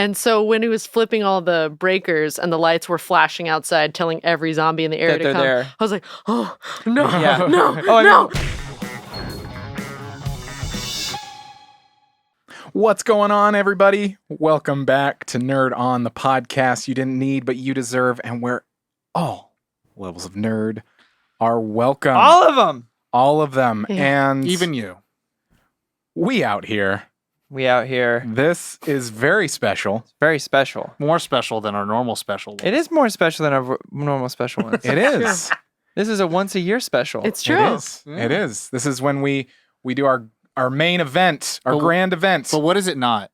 And so when he was flipping all the breakers and the lights were flashing outside, telling every zombie in the area That to they're come, there. I was like, oh, no, Yeah. no, Oh, no. What's going on, everybody? Welcome back to Nerd On, the podcast you didn't need, but you deserve, and where all levels of nerd are welcome. All of them. All of them. Yeah. And Even you. we out here. We out here. This is very special. Very special. More special than our normal special. It is more special than our normal special ones. It is. This is a once-a-year special. It's true. It is. It is. This is when we do our main event, our But- grand event. But what is it not?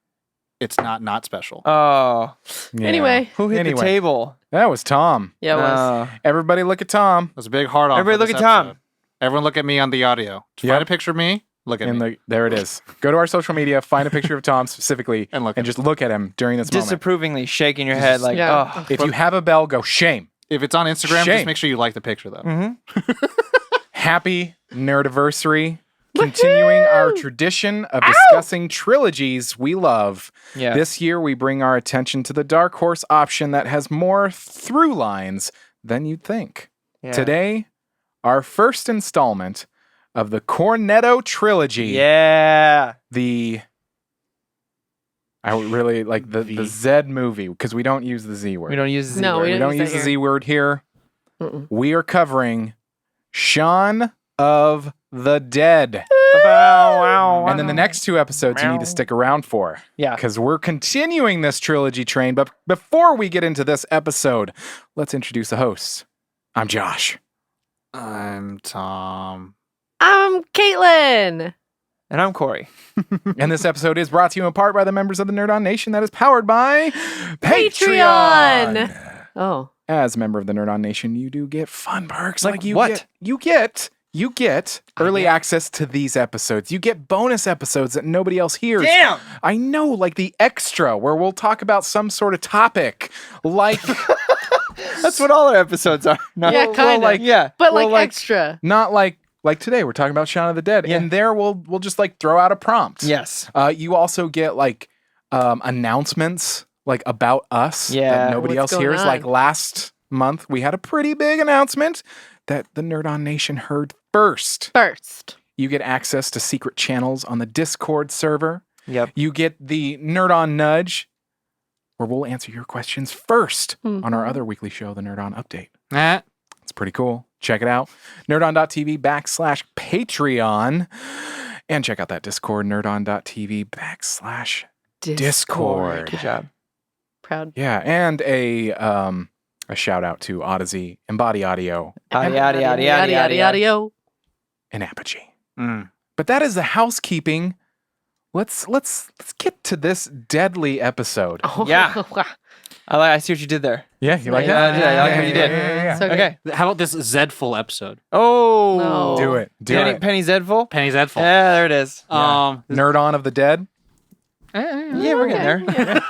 It's not special. Oh. Yeah. Anyway. Who hit the table? That was Tom. Yeah, it was. Everybody look at Tom. It was a big hard on. Everybody for look this at Tom. episode. Everyone look at me on the audio. Yep. Find a picture of me. Look at me. There it is. Go to our social media, find a picture of Tom specifically, And look at just look at him during this moment. Disapprovingly shaking your head like, Yeah. oh. If you have a bell, go shame. If it's on Instagram, Shame. just make sure you like the picture, though. Mm-hmm. Happy Nerdaversary. Continuing our tradition of discussing trilogies we love. Yeah. This year, we bring our attention to the dark horse option that has more through lines than you'd think. Yeah. Today, our first installment of the Cornetto Trilogy. Yeah. I would really like the Z movie, because we don't use the Z word. We don't use the Z No, word. we We don't don't use use that the here. Z word here. Mm-mm. We are covering Shaun of the Dead. And then the next two episodes you need to stick around for. Yeah. Because we're continuing this trilogy train. But before we get into this episode, let's introduce the hosts. I'm Josh. I'm Tom. I'm Caitlin. And I'm Corey. And this episode is brought to you in part by the members of the Nerd On Nation that is powered by Patreon. Oh. As a member of the Nerd On Nation, you do get fun perks. Like you what? You get early access to these episodes. You get bonus episodes that nobody else hears. Damn! I know, like the extra, where we'll talk about some sort of topic, like That's what all our episodes are. Not, Yeah, kinda. like Yeah. But Well, like like- extra. not like today we're talking about Shaun of the Dead, Yeah. and there we'll just like throw out a prompt. Yes. You also get like announcements like about us Yeah. that nobody What's else going hears. on? Like last month we had a pretty big announcement that the Nerd On Nation heard first. First. You get access to secret channels on the Discord server. Yep. You get the Nerd On Nudge, where we'll answer your questions first on our other weekly show, the Nerd On Update. It's pretty cool. Check it out. nerdon.tv/Patreon. And check out that Discord, nerdon.tv/Discord. Good job. Proud. Yeah, and a shout out to Odyssey, Embody Audio, Yada. and Apogee. Mm. But that is the housekeeping. Let's get to this deadly episode. Yeah. I see what you did there. Yeah, you like Yeah, that? yeah, I like what you did. Yeah. So good. Okay. How about this Zedful episode? Oh. No. Do it. Do it. Penny Zedful? Penny Zedful. Yeah, there it is. Nerd On of the Dead. Yeah, we're getting there.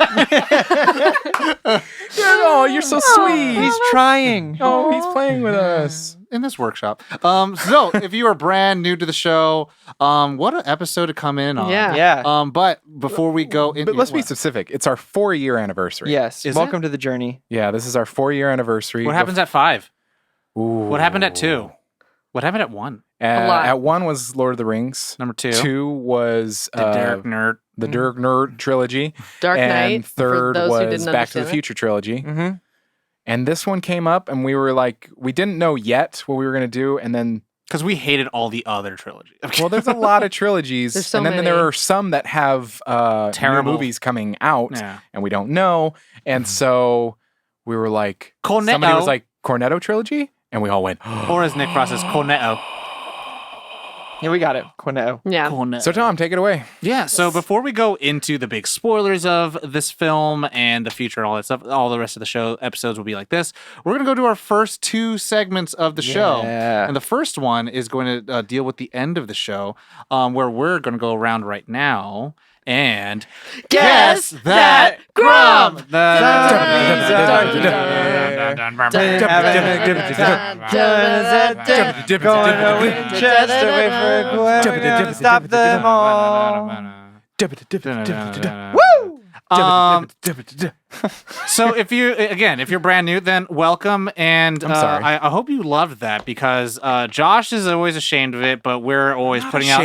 Oh, you're so sweet. He's trying. Oh, he's playing with us. In this workshop. So if you are brand new to the show, what an episode to come in on. Yeah. Yeah. But before we go in, But let's be specific. It's our 4-year anniversary. Yes. Is Welcome to the journey. Yeah, this is our 4-year anniversary. What happens at 5? Ooh. What happened at 2? What happened at 1? lot. At 1 was Lord of the Rings. Number 2. 2 was The Derek Nerd. the Dirk Nerd trilogy. Dark and Knight. for 3rd those who was didn't Back to the understand Future trilogy. Mm-hmm. And this one came up, and we were like, we didn't know yet what we were going to do. And then, Because we hated all the other trilogies. well, there's a lot of trilogies. There's so and then many. there are some that have new Terrible. movies coming out, Yeah. and we don't know. And so we were like, Cornetto. somebody was like, Cornetto trilogy? And we all went, Or as Nick Frost says, Cornetto. Yeah, we got it. Cornetto. Yeah. Cornetto. So Tom, take it away. Yeah, so before we go into the big spoilers of this film and the future and all that stuff, all the rest of the show episodes will be like this. We're going to go to our first 2 segments of the show. Yeah. And the first one is going to deal with the end of the show, where we're going to go around right now and Guess that Grum! Stop them all. Woo! So if you're brand new, then welcome, and I'm sorry. I hope you loved that because Josh is always ashamed of it, but we're always putting out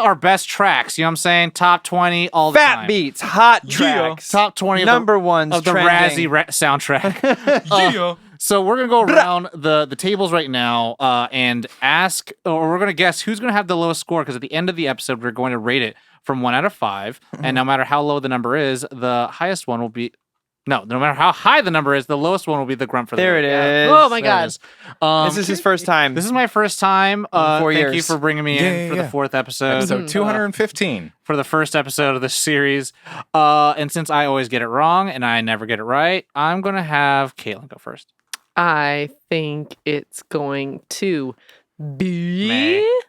our best tracks. You know what I'm saying? Top 20 all the time. Fat beats, hot tracks, top 20 number ones of the trending. Razzie soundtrack. So we're gonna go around the tables right now and ask, or we're gonna guess who's gonna have the lowest score. Because at the end of the episode, we're going to rate it from 1 out of 5, and no matter how low the number is, the highest one will be. No matter how high the number is, the lowest one will be the grunt for the There week. it is. Oh my There it God. is. This is his first time. This is my first time. 4 Thank you years. for bringing me in for the 4th episode. Episode 215. For the first episode of this series. And since I always get it wrong and I never get it right, I'm going to have Caitlin go first. I think it's going to be May.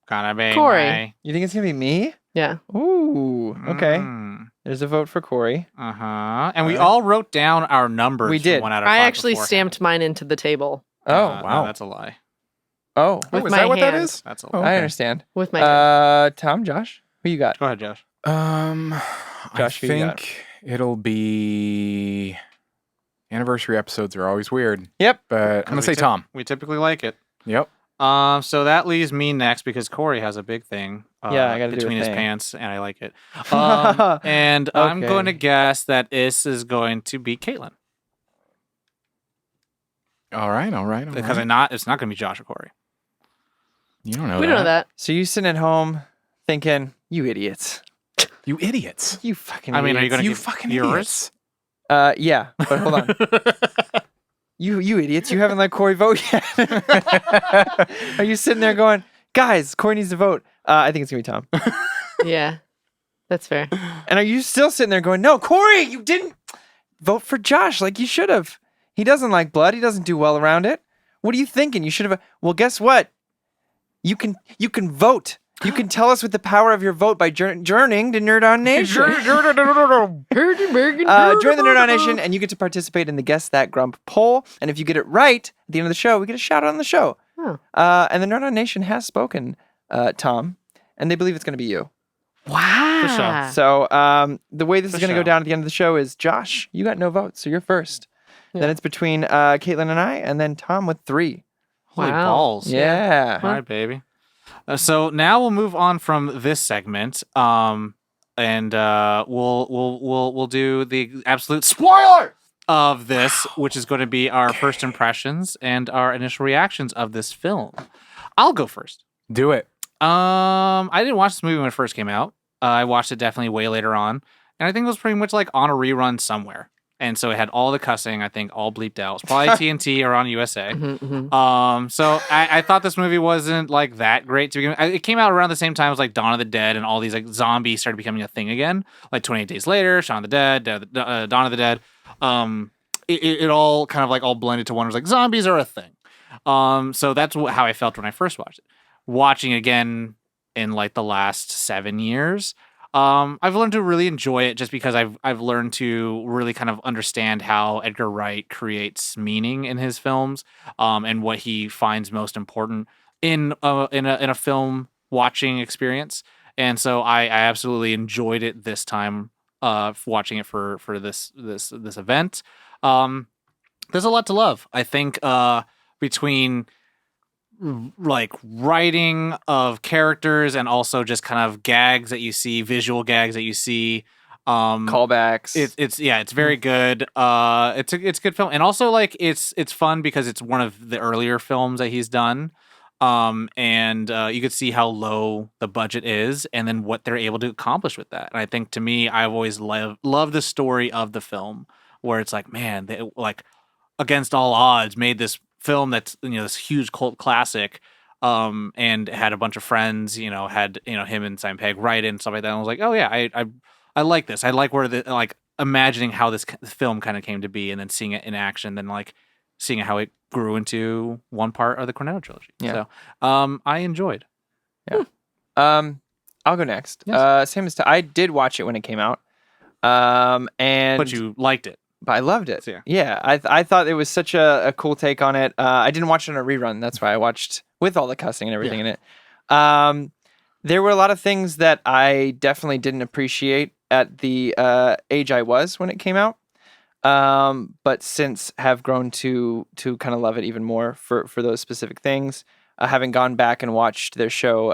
Gonna be Corey. May. You think it's gonna be me? Yeah. Ooh, okay. There's a vote for Corey. Uh-huh. And we all wrote down our numbers. We did. From 1 out of 5 I actually beforehand. stamped mine into the table Oh, wow. No, that's a lie. oh, with is my that what that hand. is? That's a Oh, lie. I okay. understand. with my hand. Tom, Josh, who you got? Go ahead, Josh. Josh, I who you got? think it'll be anniversary episodes are always weird, Yep. but I'm gonna say Tom. We typically like it. Yep. So that leaves me next because Corey has a big thing. Yeah, I gotta do a between his thing. pants, and I like it. And I'm Okay. going to guess that this is going to be Caitlin All right. because it's not going to be Josh or Corey. You don't know We that. don't know that. So you sitting at home thinking, you idiots. You idiots. You fucking I mean, are you idiots. going to You give fucking yours? idiots. Yeah, but hold on. You idiots, you haven't let Corey vote yet. Are you sitting there going, guys, Corey needs to vote? I think it's going to be Tom. Yeah. That's fair. And are you still sitting there going, no, Corey, you didn't vote for Josh like you should have. He doesn't like blood. He doesn't do well around it. What are you thinking? You should have. Well, guess what? You can vote. You can tell us with the power of your vote by joining to Nerd On Nation. Join the Nerd On Nation, and you get to participate in the Guess That Grump poll. And if you get it right at the end of the show, we get a shout out on the show. Oh. And the Nerd On Nation has spoken, Tom, and they believe it's going to be you. Wow. So the way this is For going to go sure. down at the end of the show is, Josh, you got no votes, so you're first. Yeah. Then it's between Caitlin and I, and then Tom with 3. Holy Wow. balls. Yeah. All right, baby. So now we'll move on from this segment, and we'll do the absolute spoiler of this, which is going to be our first impressions and our initial reactions of this film. I'll go first. Do it. I didn't watch this movie when it first came out. I watched it definitely way later on, and I think it was pretty much like on a rerun somewhere. And so it had all the cussing, I think, all bleeped out. It was probably TNT or on USA. So I thought this movie wasn't like that great to begin with. It came out around the same time as like Dawn of the Dead, and all these like zombies started becoming a thing again. Like 28 Days Later, Shaun of the Dead, Dawn of the Dead. It all kind of like all blended to one. It was like zombies are a thing. So that's how I felt when I first watched it. Watching again in like the last 7 years. I've learned to really enjoy it just because I've learned to really kind of understand how Edgar Wright creates meaning in his films, and what he finds most important in a film watching experience. And so I absolutely enjoyed it this time, watching it for this event. There's a lot to love. I think between like writing of characters and also just kind of gags that you see, visual gags that you see, Callbacks. it's very good. It's a good film, and also like it's fun because it's one of the earlier films that he's done. And you could see how low the budget is, and then what they're able to accomplish with that. And I think to me, I've always loved the story of the film, where it's like, man, they like against all odds made this film that's, you know, this huge cult classic, and had a bunch of friends, had him and Simon Pegg write it and stuff like that. And I was like, oh yeah, I like this. I like where the like imagining how this film kind of came to be, and then seeing it in action, then like seeing how it grew into one part of the Cornetto trilogy. Yeah. So I enjoyed. I'll go next. Yes. Same as I did watch it when it came out. And But you liked it. But I loved it. Yeah. Yeah, I thought it was such a cool take on it. I didn't watch it on a rerun. That's why I watched with all the cussing and everything in it. There were a lot of things that I definitely didn't appreciate at the age I was when it came out, but since have grown to kind of love it even more for those specific things. Having gone back and watched their show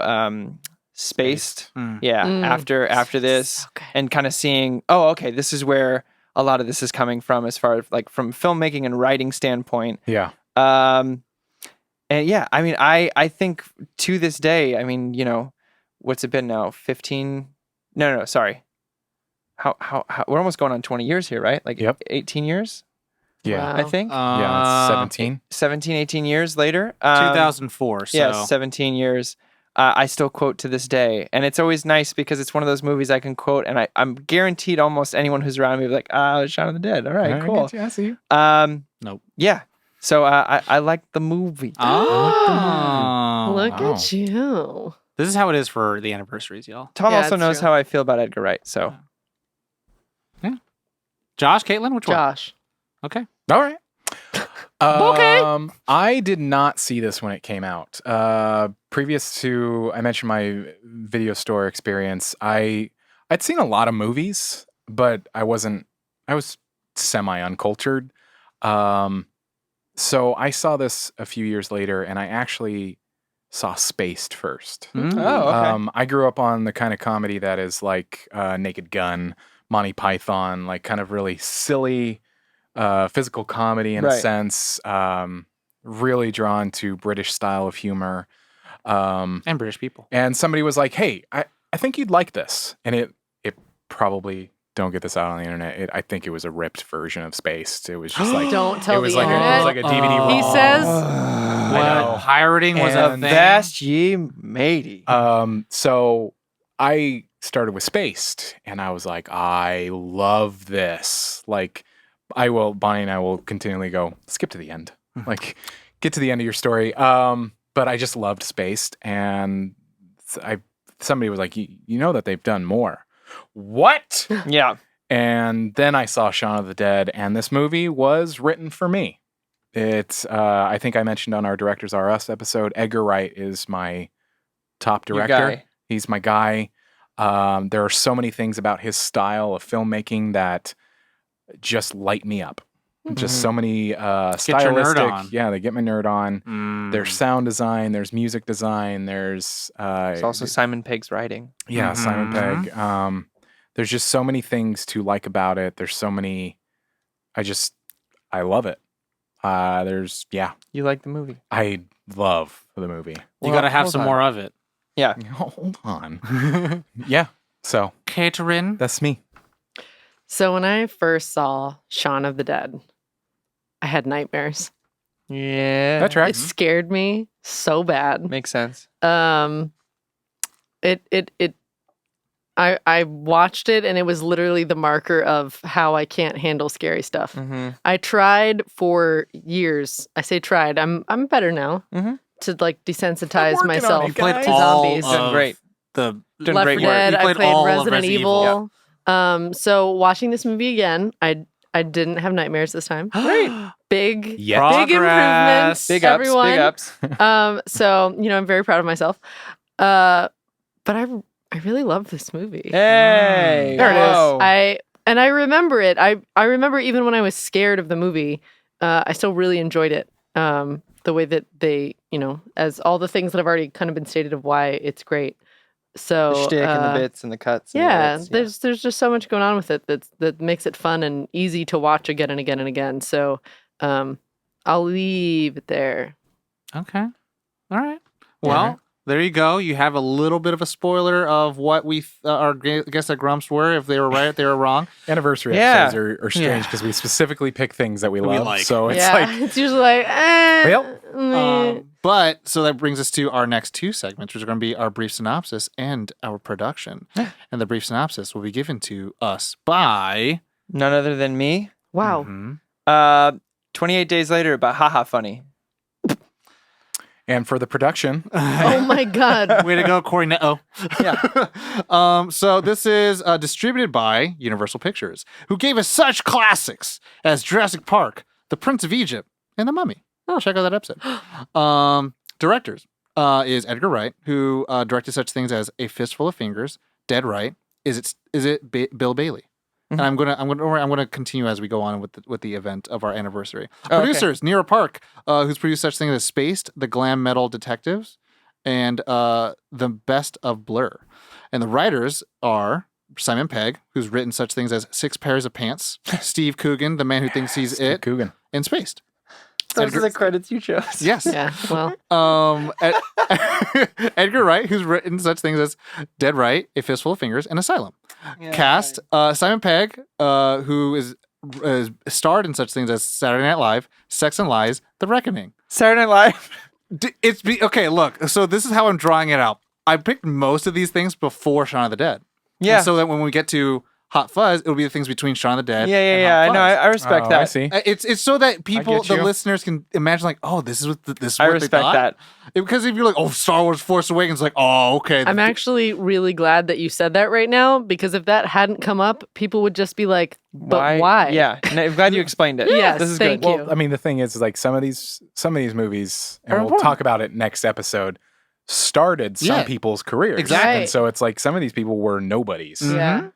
Spaced, after this, So good. and kind of seeing, oh, okay, this is where a lot of this is coming from, as far as like from filmmaking and writing standpoint. Yeah. And yeah, I mean, I think to this day, I mean, what's it been now? 15? No, sorry. How we're almost going on 20 years here, right? Like 18 years, Yeah. Wow. I think. Yeah, it's 17. 17, 18 years later. 2004. So Yeah, 17 years. I still quote to this day. And it's always nice because it's one of those movies I can quote, and I'm guaranteed almost anyone who's around me will be like, Shaun of the Dead. All right, cool. I see you. Nope. Yeah. So I like the movie. Oh. Look Wow. at you. This is how it is for the anniversaries, y'all. Tom Yeah, also it's knows true. how I feel about Edgar Wright. So Josh, Caitlin, which one? Josh. Okay. All right. Okay. I did not see this when it came out. Previous to, I mentioned my video store experience, I'd seen a lot of movies, but I was semi-uncultured. So I saw this a few years later, and I actually saw Spaced first. Mm. Oh, okay. I grew up on the kind of comedy that is like Naked Gun, Monty Python, like kind of really silly physical comedy in a Right. sense. Really drawn to British style of humor. And British people. And somebody was like, "Hey, I think you'd like this." And it probably, don't get this out on the internet, I think it was a ripped version of Spaced. It was just like Don't tell it was the like internet. it was like a DVD ROM. He says- I know. What? Pirating was a And thing. vast ye matey. So I started with Spaced, and I was like, I love this. Like, Bonnie and I will continually go, skip to the end. Like, get to the end of your story. But I just loved Spaced, and somebody was like, you know that they've done more. What? Yeah. And then I saw Shaun of the Dead, and this movie was written for me. It's, I think I mentioned on our Directors Are Us episode, Edgar Wright is my top Your director. guy. He's my guy. There are so many things about his style of filmmaking that just light me up. Just so many your nerd stylistic. on. Yeah, they get my nerd on. Mm. There's sound design. There's music design. There's It's also Simon Pegg's writing. yeah, Simon Mhm. Pegg. There's just so many things to like about it. There's so many. I love it. You like the movie? I love the movie. You got to have hold some on. more of it. Yeah. Hold on. Yeah. So Catering. that's me. So when I first saw Shaun of the Dead, I had nightmares. Yeah. That It tracks. scared me so bad. Makes sense. I watched it, and it was literally the marker of how I can't handle scary stuff. Mm-hmm. I tried for years. I say tried. I'm better now Mhm. to like desensitize working on myself it, to guys. zombies. Done of great. The Doing Left great 4 work. Dead. You I played played all of Resident Resident Evil. Evil. So watching this movie again, I didn't have nightmares this time. Great. Big Yeah. big improvements. Big ups. everyone. Big ups. So I'm very proud of myself. But I really love this movie. Hey. There it is. Whoa. I remember it. I remember even when I was scared of the movie, I still really enjoyed it. The way that they, as all the things that have already kind of been stated of why it's great. So The shtick and the bits and the cuts. And the yeah, edits, there's just so much going on with it that makes it fun and easy to watch again and again and again. So I'll leave it there. Okay. All right. Well, there you go. You have a little bit of a spoiler of what we our guess that Grumps were. If they were right, if they were wrong. Anniversary Yeah. episodes are strange because we specifically pick things that we We love. like. So it's yeah, like it's usually like, meh. But so that brings us to our next two segments, which are going to be our brief synopsis and our production. And the brief synopsis will be given to us by None other than me. Wow. Mhm. 28 days later, but haha funny. and for the production, Oh my God. Way to go, Cornetto. Yeah. So this is distributed by Universal Pictures, who gave us such classics as Jurassic Park, The Prince of Egypt, and The Mummy. Oh, check out that episode. Directors is Edgar Wright, who directed such things as A Fistful of Fingers, Dead Right, is it Bill Bailey? And I'm gonna continue as we go on with the event of our anniversary. Producers: Nira Park, who's produced such things as Spaced, The Glam Metal Detectives, and The Best of Blur. And the writers are Simon Pegg, who's written such things as Six Pairs of Pants, Steve Coogan, the man who thinks he's Steve it, Coogan. and Spaced. Those are the credits you chose. Yes. Yeah. Well, Edgar Wright, who's written such things as Dead Right, A Fistful of Fingers, and Asylum. Cast: Simon Pegg, who is starred in such things as Saturday Night Live, Sex and Lies, The Reckoning. Saturday Night Live. Okay, look. So this is how I'm drawing it out. I picked most of these things before Shaun of the Dead. Yeah. And so that when we get to Hot Fuzz, it'll be the things between Shaun of the Dead. Yeah. and I Hot know. I respect that. I see. It's so that people, get the you. listeners, can imagine like, oh, this is what this. Is I what respect they thought. that. Because if you're like, oh, Star Wars: Force Awakens, like, oh, okay. I'm actually really glad that you said that right now, because if that hadn't come up, people would just be like, "But why?" Yeah. No, I'm glad you explained it. Yes, This is thank good. you. Well, I mean, the thing is like some of these movies, and Are we'll important. talk about it next episode, started some Yeah. people's careers. Exactly. And so it's like some of these people were nobodies. Yeah.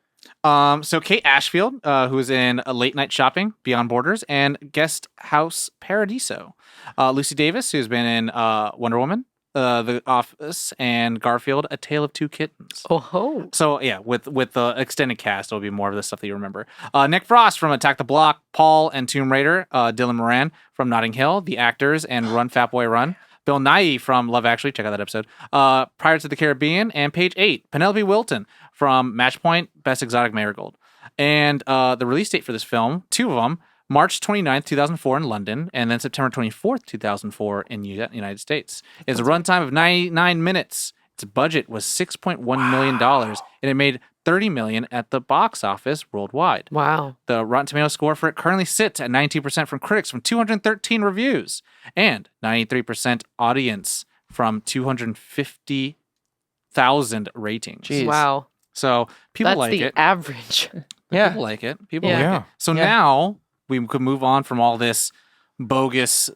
So Kate Ashfield, who's in Late Night Shopping, Beyond Borders, and Guest House Paradiso. Lucy Davis, who's been in Wonder Woman, The Office, and Garfield: A Tale of Two Kittens. Oh ho. So yeah, with the extended cast, it'll be more of the stuff that you remember. Nick Frost from Attack the Block, Paul and Tomb Raider, Dylan Moran from Notting Hill, The Actors, and Run Fat Boy Run. Bill Nighy from Love Actually, check out that episode. Pirates of the Caribbean, and Page 8, Penelope Wilton from Matchpoint, Best Exotic Marigold. And the release date for this film, two of them, March 29th, 2004 in London, and then September 24th, 2004 in the United States. It's a runtime of 99 minutes. Its budget was $6.1 million, and it made $30 million at the box office worldwide. Wow. The Rotten Tomatoes score for it currently sits at 92% from critics from 213 reviews and 93% audience from 250,000 ratings. Jeez. Wow. So people That's like the it. average. Yeah. People like it. People Yeah. like Yeah. it. So Yeah. now we could move on from all this bogus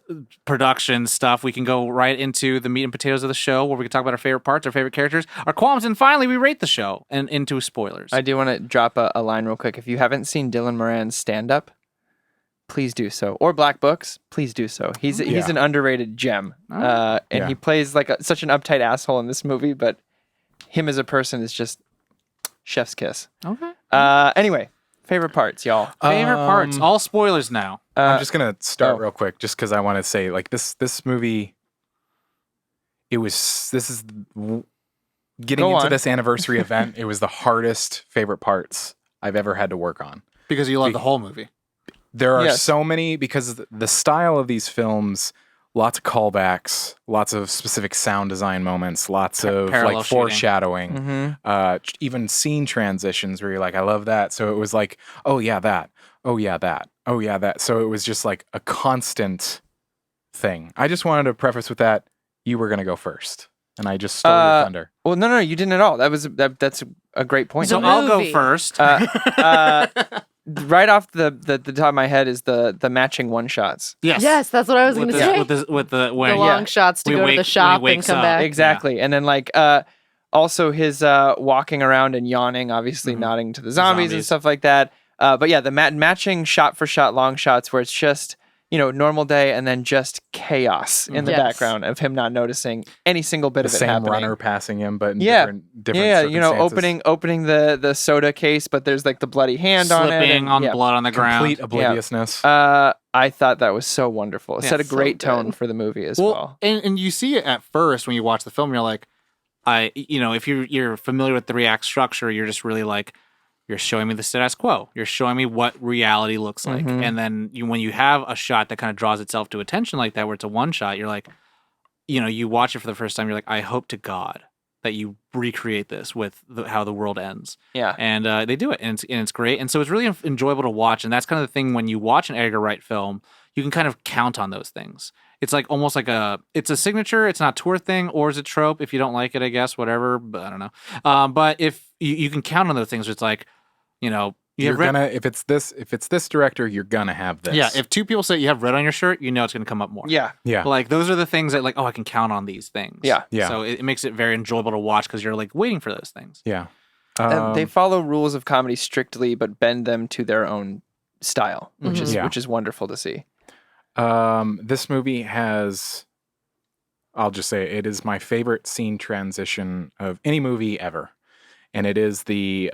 production stuff. We can go right into the meat and potatoes of the show, where we can talk about our favorite parts, our favorite characters, our qualms, and finally we rate the show and into spoilers. I do want to drop a line real quick. If you haven't seen Dylan Moran's stand-up, please do so. Or Black Books, please do so. He's an underrated gem. And Yeah. he plays like such an uptight asshole in this movie, but him as a person is just chef's kiss. Okay. Anyway, favorite parts, y'all. Favorite parts. All spoilers now. I'm just gonna start oh. real quick, just because I want to say, like this movie. Getting Go into on. this anniversary event. It was the hardest favorite parts I've ever had to work on. Because you love the whole movie. There are Yes. so many, because the style of these films, lots of callbacks, lots of specific sound design moments, lots of parallel like shooting. foreshadowing, even scene transitions where you're like, I love that. So it was like, oh yeah, that. Oh yeah, that. Oh yeah, that. So it was just like a constant thing. I just wanted to preface with that. You were gonna go first, and I just stole your thunder. Well, no, you didn't at all. That's a great point. So The I'll go movie. first. Right off the top of my head is the matching one shots. Yes, that's what I was going with to the, say. with the when The long shots to We go wake- to when the he shop and wakes come up. back. Exactly. And then like also his walking around and yawning, obviously nodding to the zombies and Zombies. stuff like that. But yeah, the matching shot for shot long shots where it's just, normal day and then just chaos in the Yes. background of him not noticing any single bit The of it same happening. runner passing him, but in Yeah. different Yeah, circumstances. opening the soda case, but there's like the bloody hand on it. slipping and- on yeah. blood on the ground. Complete obliviousness. I thought that was so wonderful. It Yeah, set a so great tone good. for the movie as Well, well. and you see it at first when you watch the film. You're like, if you're familiar with the React structure, you're just really like, you're showing me the status quo. You're showing me what reality looks like. Mhm. And then when you have a shot that kind of draws itself to attention like that, where it's a one shot, you're like, you watch it for the first time. You're like, I hope to God that you recreate this with how the world ends. Yeah. And they do it, and it's great. And so it's really enjoyable to watch. And that's kind of the thing when you watch an Edgar Wright film, you can kind of count on those things. It's like almost like it's a signature. It's not a tour thing, or is it trope? If you don't like it, I guess whatever. But I don't know. But if you can count on those things, it's like, if it's this director, you're gonna have this. Yeah, if two people say you have red on your shirt, you know it's going to come up more. Yeah. yeah. Like those are the things that like, oh, I can count on these things. Yeah. Yeah. So it makes it very enjoyable to watch because you're like waiting for those things. Yeah. They follow rules of comedy strictly, but bend them to their own style, which is wonderful to see. This movie has, I'll just say it is my favorite scene transition of any movie ever. And it is the,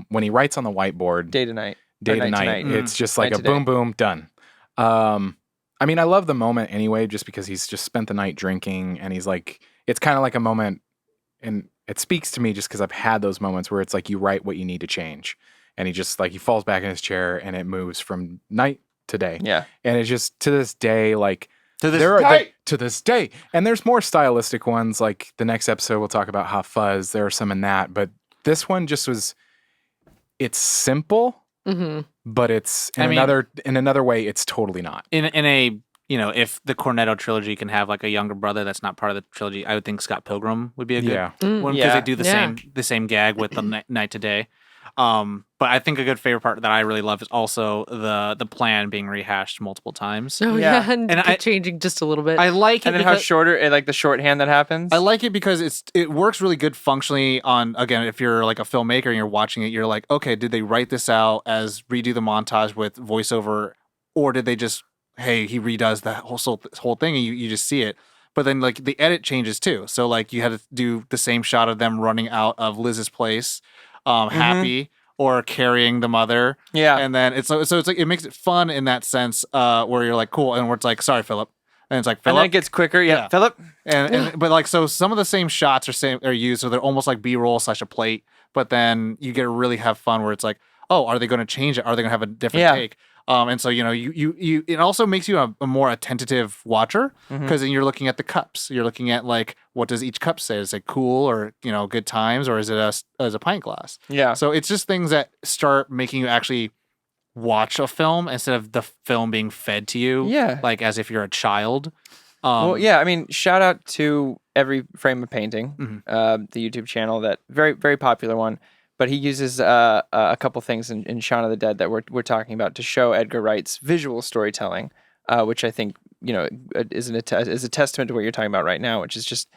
when he writes on the whiteboard. Day to night. Day to night. It's just like night a boom, boom, done. I mean, I love the moment anyway, just because he's just spent the night drinking and he's like, it's kind of like a moment, and it speaks to me just because I've had those moments where it's like you write what you need to change. And he just like, he falls back in his chair and it moves from night to day. Yeah. And it's just to this day, like, To this day. And there's more stylistic ones. Like the next episode, we'll talk about Hot Fuzz. There are some in that. But this one just was, it's simple, but it's in another way, it's totally not. In a, you know, if the Cornetto trilogy can have like a younger brother that's not part of the trilogy, I would think Scott Pilgrim would be a good one, because they do the same gag with the night to day. But I think a good favorite part that I really love is also the plan being rehashed multiple times. Oh yeah, and changing just a little bit. I like it, and then how shorter, like the shorthand that happens. I like it because it works really good functionally on, again, if you're like a filmmaker and you're watching it, you're like, okay, did they write this out as redo the montage with voiceover, or did they just, hey, he redoes the whole thing and you just see it. But then like the edit changes too. So like you had to do the same shot of them running out of Liz's place, happy, or carrying the mother. Yeah. And then it's like, it makes it fun in that sense, where you're like, cool. And where it's like, sorry, Philip. And it's like, Philip. And then it gets quicker. Yeah. Philip. But like, so some of the same shots are used. So they're almost like B-roll / a plate. But then you get to really have fun where it's like, oh, are they going to change it? Are they going to have a different take? And so, you know, you it also makes you a more attentive watcher, because then you're looking at the cups. You're looking at like, what does each cup say? Is it cool, or, you know, good times, or is it as a pint glass? Yeah. So it's just things that start making you actually watch a film instead of the film being fed to you. Yeah. Like as if you're a child. Well, yeah. I mean, shout out to Every Frame of Painting, the YouTube channel, that very, very popular one. But he uses a couple things in Shaun of the Dead that we're talking about to show Edgar Wright's visual storytelling, which I think, you know, is a testament to what you're talking about right now, which is just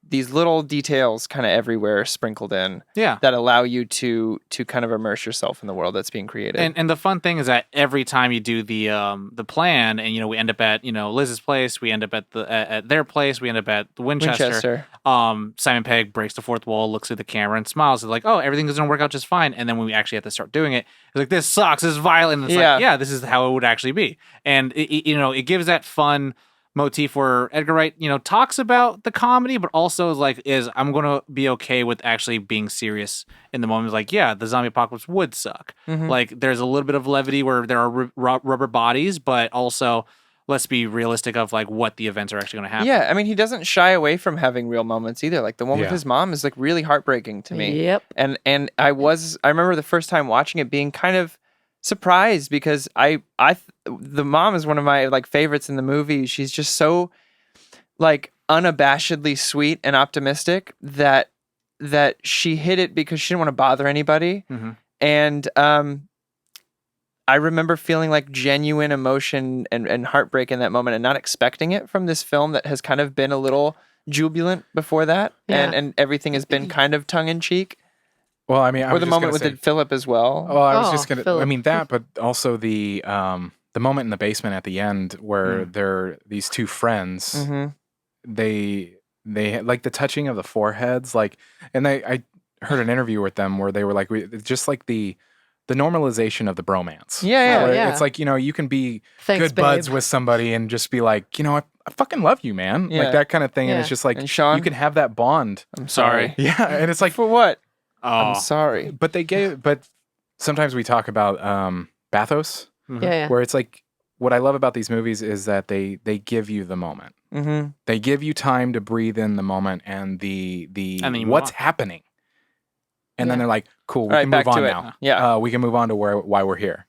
these little details kind of everywhere sprinkled in, that allow you to kind of immerse yourself in the world that's being created. And the fun thing is that every time you do the plan, and, you know, we end up at, you know, Liz's place, we end up at their place, we end up at the Winchester. Simon Pegg breaks the fourth wall, looks at the camera and smiles. It's like, oh, everything's going to work out just fine. And then when we actually have to start doing it, it's like, this sucks, this is violent. And it's like, yeah, this is how it would actually be. And it gives that fun motif where Edgar Wright, you know, talks about the comedy, but also is I'm going to be okay with actually being serious in the moment. It's like, yeah, the zombie apocalypse would suck. Like, there's a little bit of levity where there are rubber bodies, but also let's be realistic of like what the events are actually going to happen. Yeah, I mean, he doesn't shy away from having real moments either. Like the one with his mom is like really heartbreaking to me. Yep. And I remember the first time watching it being kind of surprised, because the mom is one of my like favorites in the movie. She's just so like unabashedly sweet and optimistic that she hit it because she didn't want to bother anybody. And I remember feeling like genuine emotion and heartbreak in that moment, and not expecting it from this film that has kind of been a little jubilant before that, and everything has been kind of tongue in cheek. Well, I mean, or the moment with Philip as well. Well, I was just gonna. Phillip. I mean that, but also the moment in the basement at the end where they're these two friends. They like the touching of the foreheads, like, and I heard an interview with them where they were like, just like the normalization of the bromance. Yeah. It's like, you know, you can be good buds with somebody and just be like, you know, I fucking love you, man. Like that kind of thing. And it's just like, and Sean, you can have that bond. I'm sorry. Yeah. And it's like, for what? Oh. I'm sorry. But sometimes we talk about bathos, where it's like, what I love about these movies is that they give you the moment. They give you time to breathe in the moment and the what's happening. And then they're like, cool, we can move on now. Yeah. We can move on to why we're here.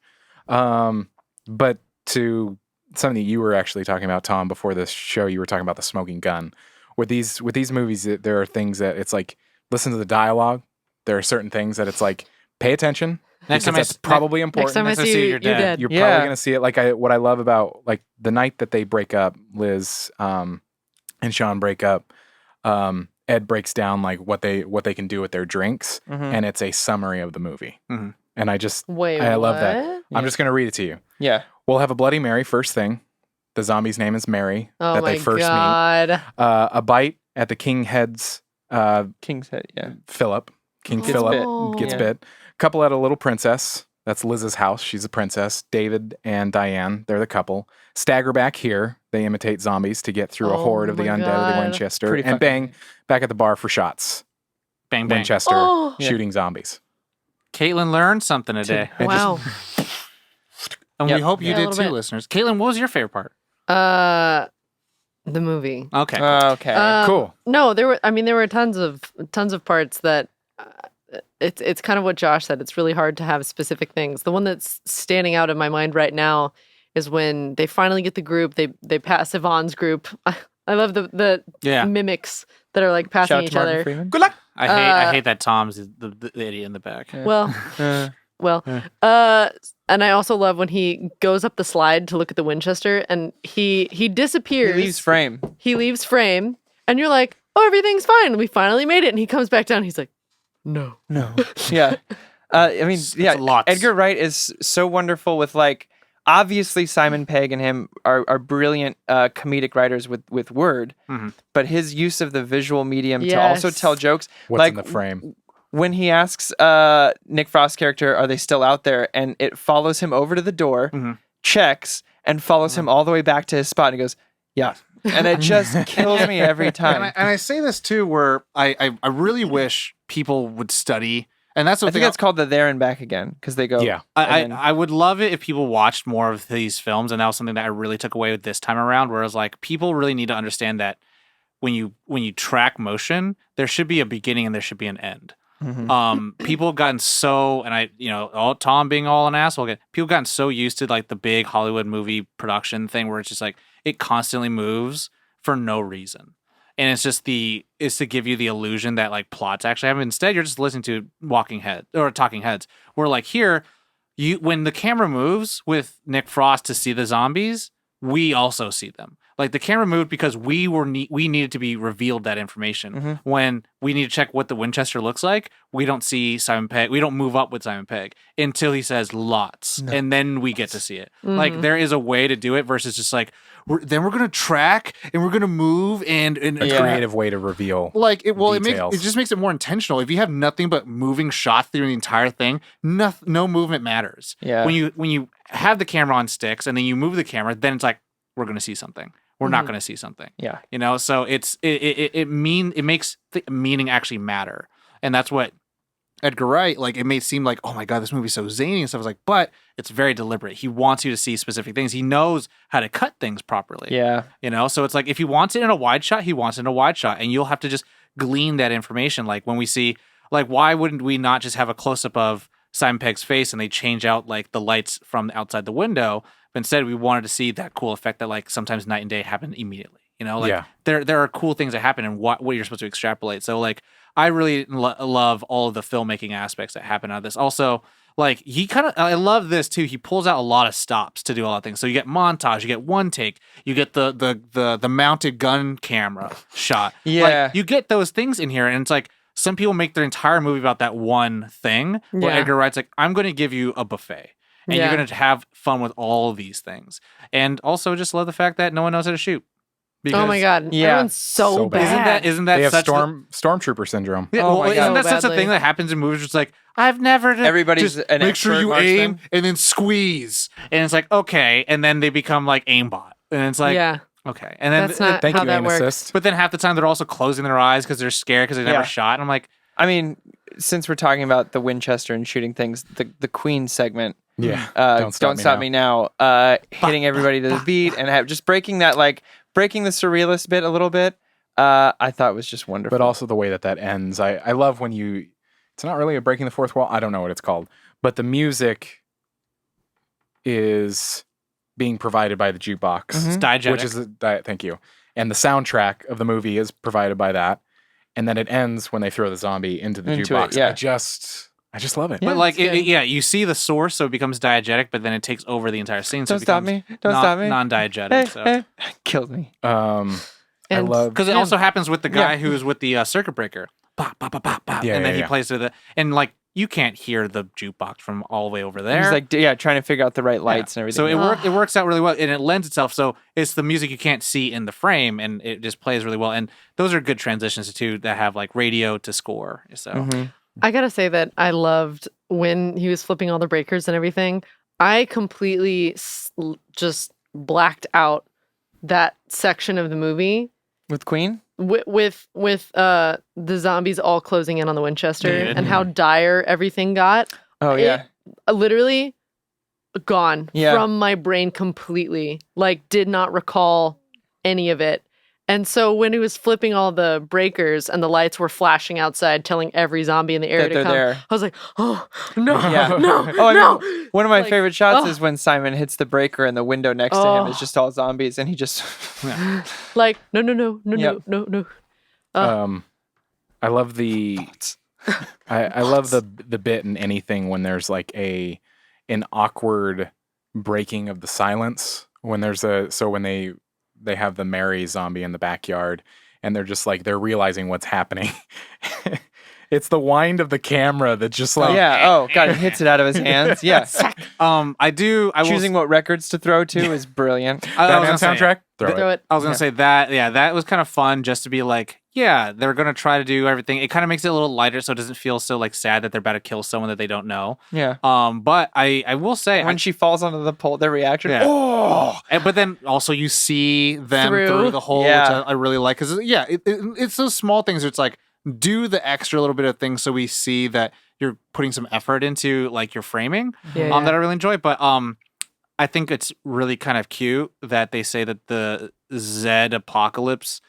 But to something that you were actually talking about, Tom, before this show, you were talking about the smoking gun. With these movies, there are things that it's like, listen to the dialogue. There are certain things that it's like, pay attention. Next time that's probably important. Next time I see your dad. You're probably going to see it. Like what I love about like the night that they break up, Liz and Sean break up, Ed breaks down like what they can do with their drinks, and it's a summary of the movie. And I love that. what? I'm just gonna read it to you. Yeah. We'll have a Bloody Mary first thing. The zombie's name is Mary. Oh that my they first god. meet. A bite at the King's Head. Yeah. Philip. King Gets Philip bit. gets Yeah. bit. Couple at a Little Princess. That's Liz's house. She's a princess. David and Diane, they're the couple. Stagger back here. They imitate zombies to get through a Oh horde of the my undead of God. the Winchester. Pretty and fucking bang, amazing. back at the bar for shots. Bang, bang. Winchester Oh. Yeah. shooting zombies. Caitlin learned something today. It Wow. And Yep. we hope you Yeah, a did little too, bit. listeners. Caitlin, what was your favorite part? The movie. Okay. Um, Cool. No, there were tons of parts that it's kind of what Josh said. It's really hard to have specific things. The one that's standing out in my mind right now is when they finally get the group. They pass Yvonne's group. I love the Yeah. mimics that are like passing Shout out each to Martin other. Freeman. Good luck. I hate that Tom's the idiot in the back. Yeah. Well, and I also love when he goes up the slide to look at the Winchester and he He disappears. leaves frame. He leaves frame, and you're like, oh, everything's fine. We finally made it. And he comes back down. He's like, no. No. Yeah. I mean, It's yeah. lots. Edgar Wright is so wonderful with like, obviously Simon Pegg and him are brilliant comedic writers with word, but his use of the visual medium to also Yes. tell jokes. What's like in the frame? when he asks Nick Frost's character, are they still out there? And it follows him over to the door, checks, and follows him all the way back to his spot. And he goes, yeah. And it just kills me every time. And I say this too, where I really wish people would study, and that's the I think thing. that's called the there and back again because they go. Yeah. and then- I would love it if people watched more of these films, and that was something that I really took away with this time around. Whereas, like, people really need to understand that when you track motion, there should be a beginning and there should be an end. People have gotten so, and all Tom being all an asshole again. People have gotten so used to like the big Hollywood movie production thing where it's just like it constantly moves for no reason. And it's just it's to give you the illusion that like plots actually happen. Instead, you're just listening to talking heads. Where like here, when the camera moves with Nick Frost to see the zombies, we also see them. Like the camera moved because we needed to be revealed that information. When we need to check what the Winchester looks like, we don't see Simon Pegg. We don't move up with Simon Pegg until he says lots, and then we get to see it. Like there is a way to do it versus just like then we're gonna track and we're gonna move and A creative way to reveal. like it details. it just makes it more intentional. If you have nothing but moving shots through the entire thing, no movement matters. Yeah. When you have the camera on sticks and then you move the camera, then it's like we're gonna see something. We're not gonna see something. Yeah. So it makes the meaning actually matter, and that's what Edgar Wright, like, it may seem like, oh my God, this movie's so zany and stuff. It's like, but it's very deliberate. He wants you to see specific things. He knows how to cut things properly. Yeah. So it's like, if he wants it in a wide shot, he wants it in a wide shot, and you'll have to just glean that information. Like when we see, like, why wouldn't we not just have a close up of Simon Pegg's face and they change out like the lights from outside the window? But instead, we wanted to see that cool effect that like sometimes night and day happen immediately. There are cool things that happen and what you're supposed to extrapolate. So like, I really love all of the filmmaking aspects that happen out of this. Also, like I love this too. He pulls out a lot of stops to do all that things. So you get montage, you get one take, you get the mounted gun camera shot. Yeah. Like, you get those things in here, and it's like some people make their entire movie about that one thing. Where Yeah. Edgar Wright's like, I'm going to give you a buffet. And Yeah. you're going to have fun with all of these things. And also just love the fact that no one knows how to shoot. Oh my God. Yeah. Everyone's so, So bad. bad. Isn't that They have such stormtrooper syndrome. Yeah, Oh well, my isn't God. that such a Badly. thing that happens in movies? Where it's like, I've never. Everybody's just an make sure expert you marksman. aim and then squeeze, and it's like okay, and then they become like aimbot, and it's like Yeah. okay, and then That's not Thank how you, that aim works. assist. but then half the time they're also closing their eyes because they're scared because they never Yeah. shot. And I'm like, I mean, since we're talking about the Winchester and shooting things, the Queen segment, Yeah. Don't Stop Me Now, hitting everybody to the beat and just breaking the surrealist bit a little bit, I thought was just wonderful. But also the way that ends. I love when it's not really a breaking the fourth wall. I don't know what it's called. But the music is being provided by the jukebox. it's diegetic. Which is thank you. And the soundtrack of the movie is provided by that. And then it ends when they throw the zombie into the Into it, jukebox. yeah. I just love it. but like, it's good. you see the source, so it becomes diegetic, but then it takes over the entire scene. So Don't it stop becomes me. Don't stop me. Non-diegetic. Hey, so. hey. Killed me. And Because it yeah. also happens with the guy who's with the circuit breaker. Bop, bop, bop, bop, bop, Yeah, and then yeah, he plays to the and like you can't hear the jukebox from all the way over there. He's like, trying to figure out the right lights and everything. So it works out really well, and it lends itself. So it's the music you can't see in the frame, and it just plays really well. And those are good transitions too that have like radio to score. So I gotta say that I loved when he was flipping all the breakers and everything. I completely just blacked out that section of the movie with Queen? with the zombies all closing in on the Winchester and how dire everything got. Oh, yeah. Literally gone Yeah. from my brain completely. Like, did not recall any of it. And so when he was flipping all the breakers and the lights were flashing outside, telling every zombie in the area That to they're come, there. I was like, oh, no, Yeah. no, Oh, I no. mean, one of my Like, favorite shots oh. is when Simon hits the breaker and the window next to him is just all zombies, and he just Like, no. Yep. I love the I love the bit in anything when there's like an awkward breaking of the silence when when they have the Mary zombie in the backyard and they're just like they're realizing what's happening. It's the wind of the camera that just like Oh god, he hits it out of his hands. Yeah. Choosing what records to throw to is brilliant. Batman soundtrack. Throw it. I was gonna say that. Yeah, that was kind of fun just to be like, yeah, they're gonna try to do everything. It kind of makes it a little lighter, so it doesn't feel so like sad that they're about to kill someone that they don't know. Yeah. But I will say When she falls onto the pole, their reaction. Yeah. Oh. But then also you see them Through. through the hole, Yeah. which I really like because it's those small things. Where it's like do the extra little bit of things so we see that you're putting some effort into like your framing. Yeah. That I really enjoy. But I think it's really kind of cute that they say that the Z apocalypse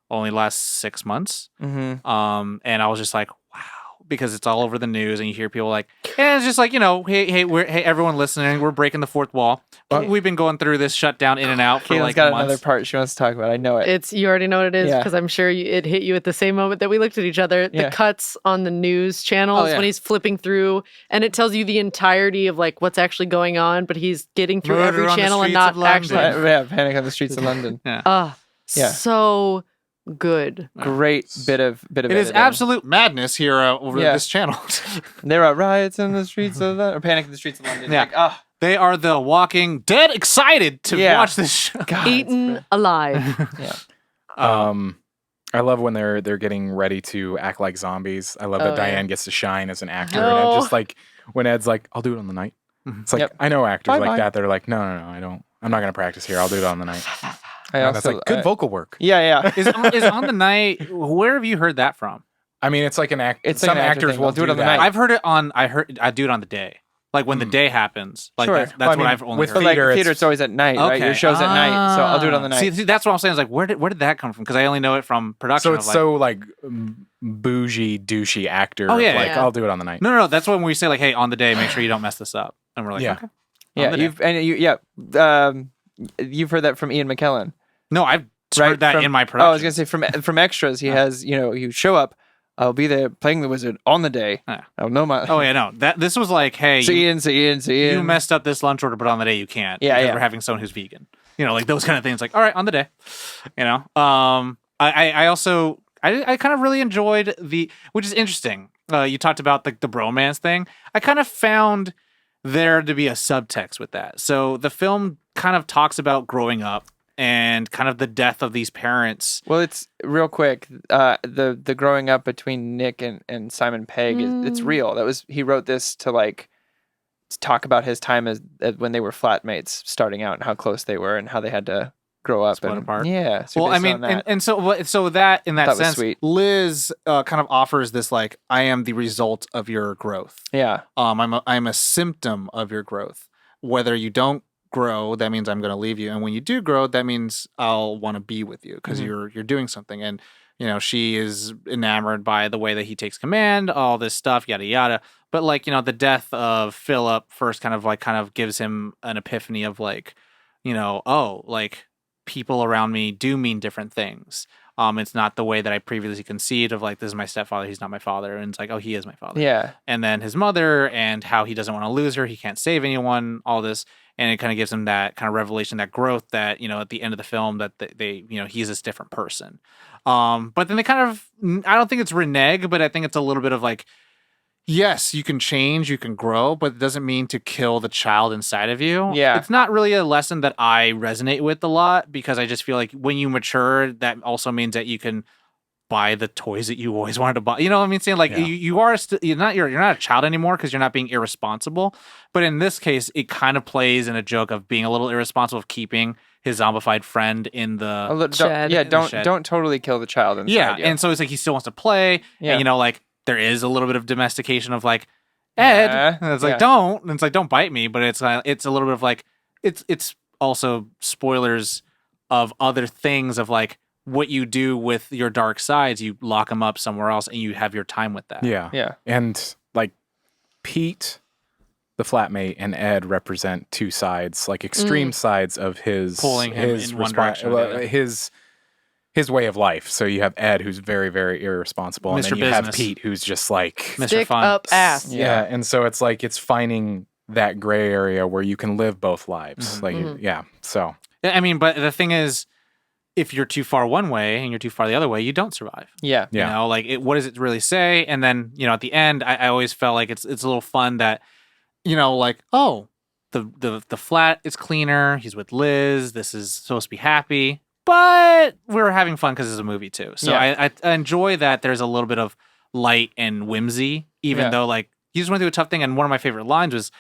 only lasts 6 months. Mm-hmm. And I was just like, wow, because it's all over the news, and you hear people like, and it's just like, hey, everyone listening, we're breaking the fourth wall. We've been going through this shutdown in and out for Caitlin's like got months. another part she wants to talk about. I know it. You already know what it is Yeah. because I'm sure it hit you at the same moment that we looked at each other. Yeah. The cuts on the news channels yeah. when he's flipping through, and it tells you the entirety of like what's actually going on, but he's getting through Murder every on the channel and streets not of London. actually. Yeah, Panic on the Streets of London. Yeah. Yeah. So good. Great bit of It is editing. absolute madness here over Yeah. this channel. There are riots in the streets of London, or Panic in the Streets of London. Yeah. Like, They are the Walking Dead excited to Yeah. watch this show. God. Eaten alive. Yeah. I love when they're getting ready to act like zombies. I love Oh, that yeah. Diane gets to shine as an actor, No. and it just like when Ed's like, "I'll do it on the night." It's like Yep. I know actors Bye-bye. like that. They're like, "No, I don't. I'm not gonna practice here. I'll do it on the night." I And that's also like good vocal work. Yeah. Is on the night? Where have you heard that from? I mean, it's like an act. It's like some an actor actors thing. will I'll do it on the that. night. I've heard it on. I do it on the day, like when the day happens. Like Sure. that's Well, I what mean, I've only with heard. But like Theater, theater, it's- it's always at night, right? Okay. Your show's at night, so I'll do it on the night. See, that's what I'm saying. Is like, where did that come from? Because I only know it from production. So of, it's like, so like bougie, douchey actor. Oh, yeah, like yeah. I'll do it on the night. no. That's when we say like, hey, on the day, make sure you don't mess this up, and we're like, Yeah. okay. Yeah, the you've heard that from Ian McKellen. No, I've Right, heard that from- in my production. Oh, I was gonna say from extras, he has you show up. I'll be there playing the wizard on the day. Yeah. I'll know my. Oh yeah, no. This was like, hey, See you Ian. messed up this lunch order, but on the day you can't. Yeah, because yeah. We're having someone who's vegan. Like those kind of things. Like, all right, on the day. I also I kind of really enjoyed which is interesting. You talked about the bromance thing. I kind of found there to be a subtext with that. So the film kind of talks about growing up and kind of the death of these parents. Well, it's real quick. The growing up between Nick and Simon Pegg it's real. He wrote this to talk about his time as when they were flatmates starting out and how close they were and how they had to grow up Split and apart. Yeah. So Well, I based mean, on that. and so that in that That was sense, sweet. Liz kind of offers this like, I am the result of your growth. Yeah. I'm a symptom of your growth. Whether you don't grow, that means I'm going to leave you, and when you do grow, that means I'll want to be with you because you're doing something. And she is enamored by the way that he takes command, all this stuff, yada yada. But the death of Philip first kind of gives him an epiphany of people around me do mean different things. It's not the way that I previously conceived of this is my stepfather, he's not my father. And it's like, oh, he is my father. Yeah. And then his mother and how he doesn't want to lose her. He can't save anyone, all this. and it kind of gives him that kind of revelation, that growth that, at the end of the film that they he's this different person. But then they kind of, I don't think it's renege, but I think it's a little bit of like, yes, you can change, you can grow, but it doesn't mean to kill the child inside of you. Yeah. It's not really a lesson that I resonate with a lot, because I just feel like when you mature, that also means that you can buy the toys that you always wanted to buy. You know what I mean? Saying like you're not a child anymore because you're not being irresponsible. But in this case, it kind of plays in a joke of being a little irresponsible, of keeping his zombified friend in the shed. Don't totally kill the child inside. Yeah, you. and so it's like he still wants to play. Yeah. And like there is a little bit of domestication of like, Ed, and it's like don't, and it's like don't bite me, but it's a little bit of like it's also spoilers of other things of like what you do with your dark sides. You lock them up somewhere else, and you have your time with that. Yeah. And like Pete, the flatmate, and Ed represent two sides, like extreme sides of his Pulling him in one direction or the other. his way of life. So you have Ed, who's very, very irresponsible, and Mr. then you have Business. Pete, who's just like Mr. Stick Fun. up ass. yeah. And so it's like it's finding that gray area where you can live both lives. So I mean, but the thing is, if you're too far one way and you're too far the other way, you don't survive. Yeah. You know, like what does it really say? And then, at the end, I always felt like it's a little fun that, like, oh, the flat is cleaner. He's with Liz. This is supposed to be happy, but we're having fun because it's a movie too. So I enjoy that there's a little bit of light and whimsy, even though like he just went through a tough thing. And one of my favorite lines was,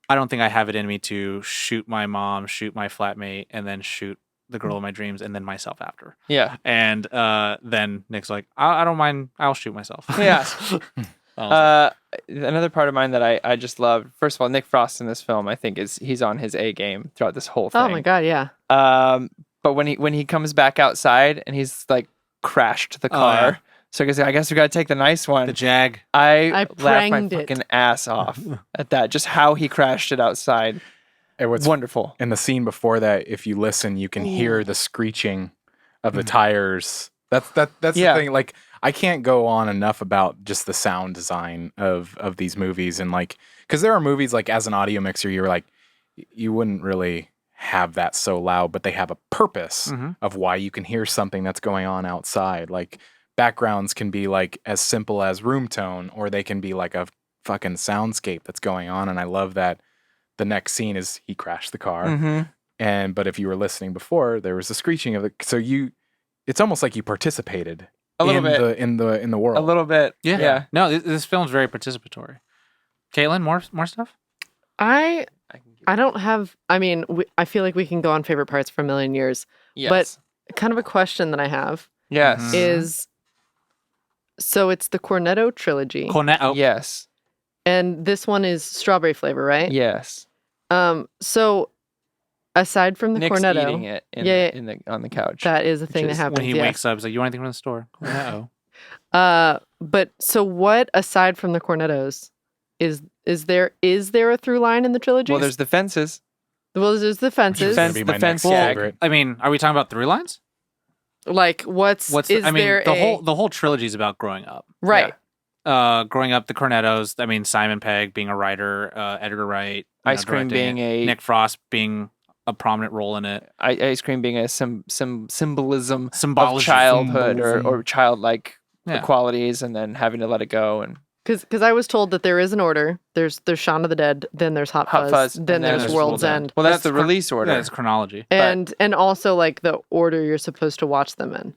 I don't think I have it in me to shoot my mom, shoot my flatmate, and then shoot the girl of my dreams, and then myself after. Yeah. And then Nick's like, I don't mind. I'll shoot myself. Yeah. Another part of mine that I just love. First of all, Nick Frost in this film, I think he's on his A game throughout this whole thing. Oh my God, yeah. But when he comes back outside and he's like crashed the car, so I guess we got to take the nice one. The Jag. I laughed my pranged it. fucking ass off at that. Just how he crashed it outside. it was Wonderful. in the scene before that, if you listen, you can hear the screeching of the tires. That's the thing. Like, I can't go on enough about just the sound design of these movies, and like, because there are movies like as an audio mixer, you're like, you wouldn't really have that so loud, but they have a purpose of why you can hear something that's going on outside. Like, backgrounds can be like as simple as room tone, or they can be like a fucking soundscape that's going on. And I love that the next scene is he crashed the car, but if you were listening before, there was the screeching of it. So it's almost like you participated A little bit. in the world. A little bit. Yeah. Yeah. No, this film's very participatory. Caitlin, more stuff? I don't have. I mean, I feel like we can go on favorite parts for a million years. Yes. But kind of a question that I have yes. is, so it's the Cornetto trilogy, Cornetto. Yes. and this one is strawberry flavor, right? Yes. So aside from the Nick's Cornetto, eating it on the couch. that is a thing that is happens. When he yes. wakes up, he's like, you want anything from the store? Cornetto. But so what aside from the Cornettos is there a through line in the trilogy? Well, there's the fences. There's the fences. Fence- Be the my fence next gag. favorite. I mean, are we talking about through lines? Like What's is I mean, there the whole trilogy is about growing up. right? Growing up, the Cornettos. I mean, Simon Pegg being a writer, Edgar Wright, Ice Cream directing being it, a- Nick Frost being a prominent role in it. Ice cream being a symbolism of Symbology. childhood or childlike Yeah. qualities, and then having to let it go. And Because I was told that there is an order. There's Shaun of the Dead, then there's Hot Fuzz, then and then there's World's End, well, that's the release order. Yeah, it's chronology. and also like the order you're supposed to watch them in.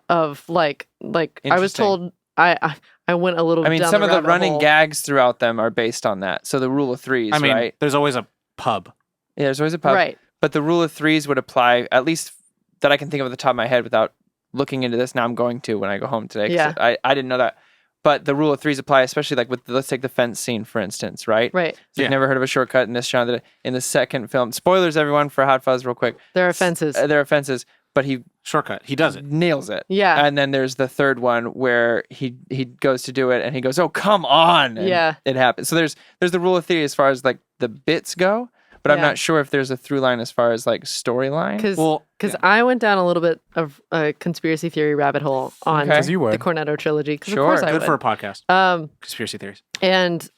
Of like I was Interesting. told I went a little. I mean, down some of the rabbit running hole. gags throughout them are based on that. So the rule of threes, I mean, right? there's always a pub. Yeah, there's always a pub. Right. But the rule of threes would apply, at least that I can think of at the top of my head without looking into this. Now I'm going to when I go home today. 'Cause Yeah. I didn't know that. But the rule of threes apply, especially like with, let's take the fence scene, for instance, right? Right. So you've never heard of a shortcut in this genre. In the second film, spoilers, everyone, for Hot Fuzz, real quick. There are fences. There are fences, but he Shortcut. He does it. nails it. Yeah. And then there's the third one where he goes to do it and he goes, "Oh, come on." And Yeah. it happens. So there's the rule of three as far as like the bits go, but I'm Yeah. not sure if there's a through line as far as like storyline. Because I went down a little bit of a conspiracy theory rabbit hole on Okay. 'Cause you would. the Cornetto trilogy. 'Cause Sure. of course I Good would. for a podcast. Um, Conspiracy theories. and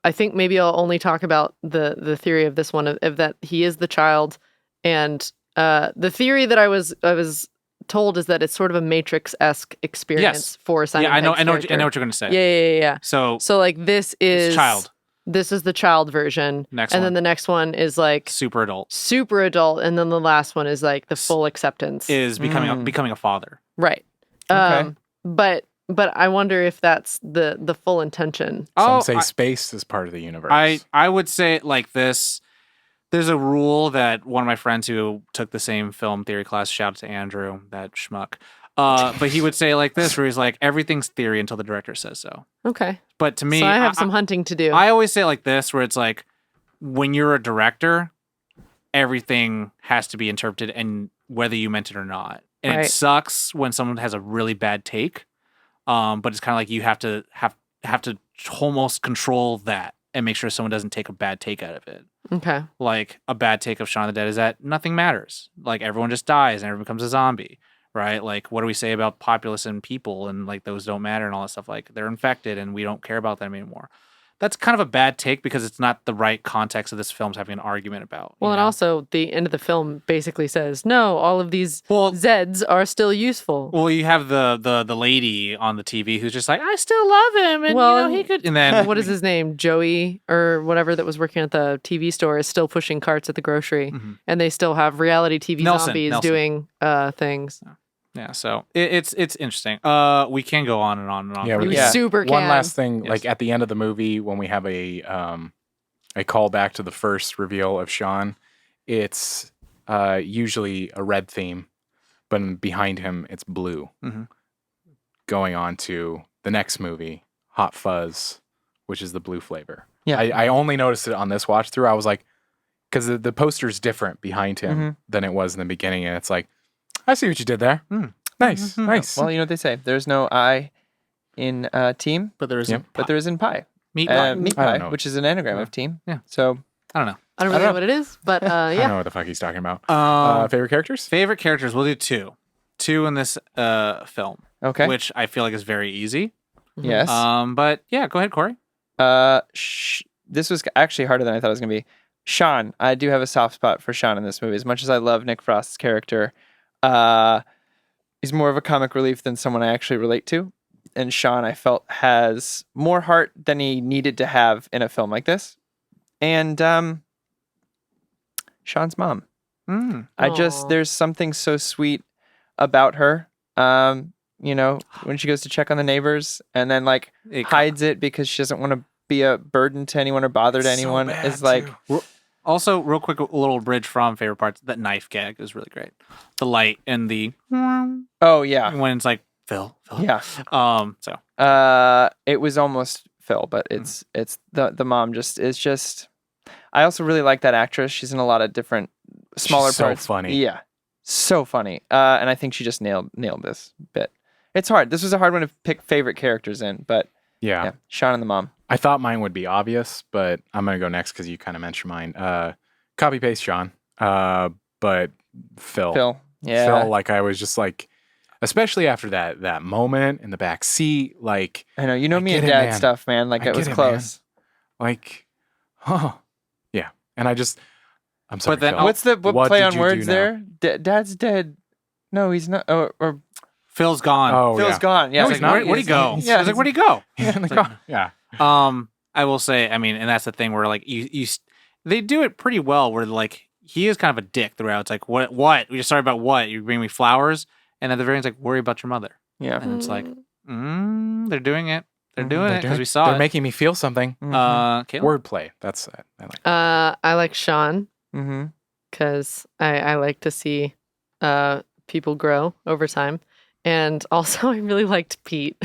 I think maybe I'll only talk about the theory of this one of that he is the child, and the theory that I was told is that it's sort of a Matrix-esque experience for Simon Yeah, I know Pegg's what character. you're going to say. Yeah. So like this is child. This is the child version. Next and one. then the next one is like Super adult super adult, and then the last one is like the full acceptance. is becoming a father. Right. Okay. But I wonder if that's the full intention. Some say space is part of the universe. I would say it like this. There's a rule that one of my friends who took the same film theory class, shout out to Andrew, that schmuck. But he would say like this, where he's like, everything's theory until the director says so. Okay. But to me, So I have some hunting to do. I always say it like this, where it's like, when you're a director, everything has to be interpreted, and whether you meant it or not. And Right. it sucks when someone has a really bad take. But it's kind of like you have to almost control that and make sure someone doesn't take a bad take out of it. Okay. Like a bad take of Shaun of the Dead is that nothing matters. Like everyone just dies and everyone becomes a zombie, right? Like what do we say about populace and people and like those don't matter and all that stuff? Like they're infected and we don't care about them anymore. That's kind of a bad take because it's not the right context of this film's having an argument about. Well, you and know? also the end of the film basically says, no, all of these Zeds are still useful. Well, you have the lady on the TV who's just like, I still love him, and Well, he could. And then what is his name? Joey or whatever that was working at the TV store is still pushing carts at the grocery, and they still have reality TV zombies doing things. Yeah, so it's interesting. We can go on and on and on. Yeah, We Yeah. super can. One last thing, Yes. like at the end of the movie, when we have a callback to the first reveal of Sean, it's usually a red theme, but behind him it's blue. Mhm. Going on to the next movie, Hot Fuzz, which is the blue flavor. Yeah. I only noticed it on this watch through. I was like, because the poster's different behind him than it was in the beginning, and it's like, I see what you did there. Nice, nice. Well, you know what they say. There's no I in team, But there is but there is in pie. meat pie. Meat I don't pie, know. which is an anagram of team. Yeah. So I don't know. I don't really know what it is, but I don't yeah. know what the fuck he's talking about. Um, Favorite characters? Favorite characters, we'll do two in this film, okay. which I feel like is very easy. Yes. But yeah, go ahead, Corey. This was actually harder than I thought it was gonna be. Sean, I do have a soft spot for Sean in this movie. As much as I love Nick Frost's character, he's more of a comic relief than someone I actually relate to. And Sean, I felt, has more heart than he needed to have in a film like this. And Sean's mom. Aw. There's something so sweet about her. You know, when she goes to check on the neighbors and then like hides it because she doesn't want to be a burden to anyone or bother to anyone. Is like, Also, real quick, a little bridge from favorite parts. That knife gag is really great. The light and the oh yeah, when it's like Phil. yeah. So It was almost Phil, but it's the mom is just. I also really like that actress. She's in a lot of different smaller She's so parts. funny. Yeah, so funny. And I think she just nailed this bit. It's hard. This was a hard one to pick favorite characters in, but yeah, Sean and the mom. I thought mine would be obvious, but I'm gonna go next because you kind of mentioned mine. Copy paste Sean, but Phil. Yeah. Phil. Like I was just like, especially after that moment in the back seat, like I know. You know I me get and it, dad man. stuff, man. Like I it was get it, close. like, yeah. And I'm sorry. But then- Phil. What's the What play did on you words do now? there? Dad's dead. No, he's not. Or Phil's gone. Oh, Phil's yeah. gone. Yeah, No, it's he's like, not. Where'd he go? He's- I was like, where'd he go? Yeah, in the car. Yeah. I will say, I mean, and that's the thing where like they do it pretty well. Where like he is kind of a dick throughout. It's like what we just sorry about what you bring me flowers, and at the very end, it's like worry about your mother, Yeah. and it's like they're doing it. They're doing They're it because doing- we saw They're it. making me feel something. Mm-hmm. Caleb? Wordplay. That's it. I like. I like Sean Mm-hmm. because I like to see people grow over time. And also, I really liked Pete.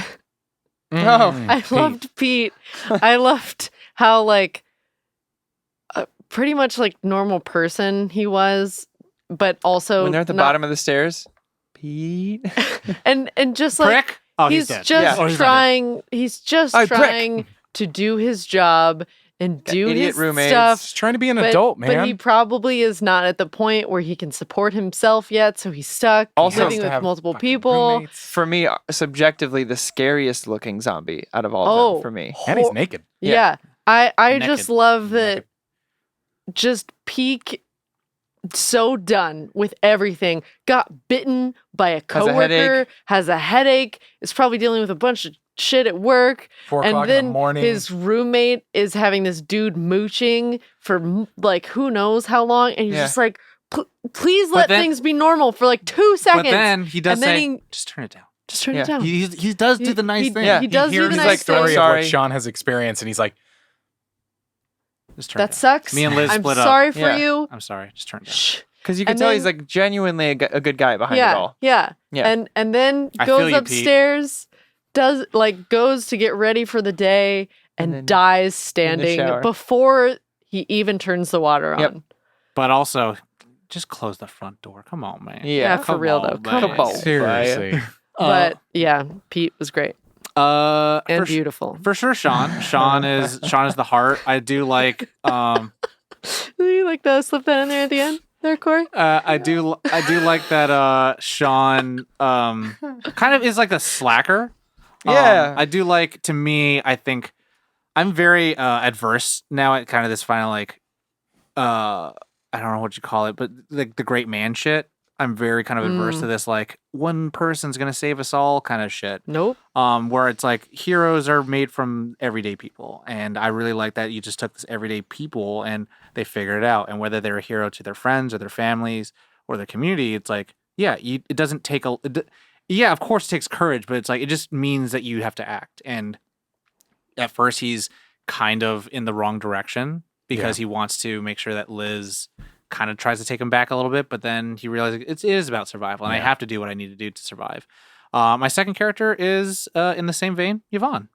I Pete. loved Pete. I loved how, like, pretty much like normal person he was, but also When they're at the not- bottom of the stairs, Pete. and just like Prick. Oh, he's dead. just Oh, he's not dead. trying. He's just Oh, prick. trying to do his job and do idiot his roommates. stuff. Just trying to be an But, adult, man. but he probably is not at the point where he can support himself yet, so he's stuck Also- living Has to with have multiple fucking people. roommates. For me, subjectively, the scariest looking zombie out of all of Oh, them. For me, And he's naked. Yeah. I Naked. just love that. Naked. Just peak. So done with everything. Got bitten by a Has a coworker. headache. Has a headache. Is probably dealing with a bunch of shit at work. 4 And o'clock then in the morning. his roommate is having this dude mooching for like who knows how long, and he's Yeah. just like, please let then- things be normal for like 2 seconds. But then he does And then say, he- just turn it down. just turn Yeah. it down. He does do the nice he- thing. Yeah. He does do hears the the nice story thing. of Sorry. what Sean has experienced, and he's like, Just turn it That down. sucks. Me and Liz I'm split up. sorry for Yeah. you. I'm sorry. Just turn it down. Shh. Because you can And tell then- he's like genuinely a good guy behind it Yeah, all. yeah, Yeah. And then I feel goes you, Pete. upstairs, goes to get ready for the day, and then dies standing shower. before he even turns the water on. Yep. But also, just close the front door. Come on, man. Yeah, for Come real on, though. man. Come on. seriously. But yeah, Pete was great and for, beautiful. for sure, Sean. Sean is the heart. I do like. You like to slip that in there at the end, there, Corey? I do like that. Sean kind of is like a slacker. Yeah. I do like. To me, I think I'm very adverse now at kind of this final like. I don't know what you call it, but like the great man shit. I'm very kind of adverse to this like one person's gonna save us all kind of shit. Nope. Where it's like heroes are made from everyday people, and I really like that you just took this everyday people and they figured it out. And whether they're a hero to their friends or their families or their community, it's like it doesn't take yeah, of course it takes courage, but it's like it just means that you have to act. And at first he's kind of in the wrong direction because he wants to make sure that Liz kind of tries to take him back a little bit, but then he realizes it is about survival, and I have to do what I need to do to survive. My second character is in the same vein, Yvonne,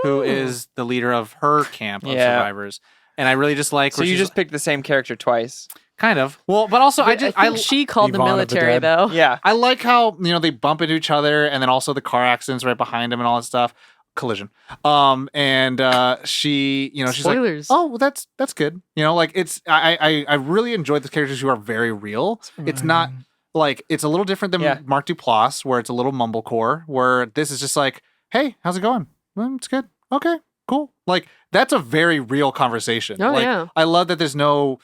who is the leader of her camp of survivors, and I really just like. So you just picked the same character twice. kind of well, but also I think she called the Yvonne of the military Dead. though. Yeah. I like how they bump into each other, and then also the car accidents right behind him and all that stuff. Collision. She, she's like, Spoilers. oh, well, that's good. Like it's I really enjoyed the characters who are very real. It's not like it's a little different than Mark Duplass, where it's a little mumblecore. Where this is just like, hey, how's it going? It's good. Okay, cool. Like that's a very real conversation. Oh, like, yeah. I love that there's no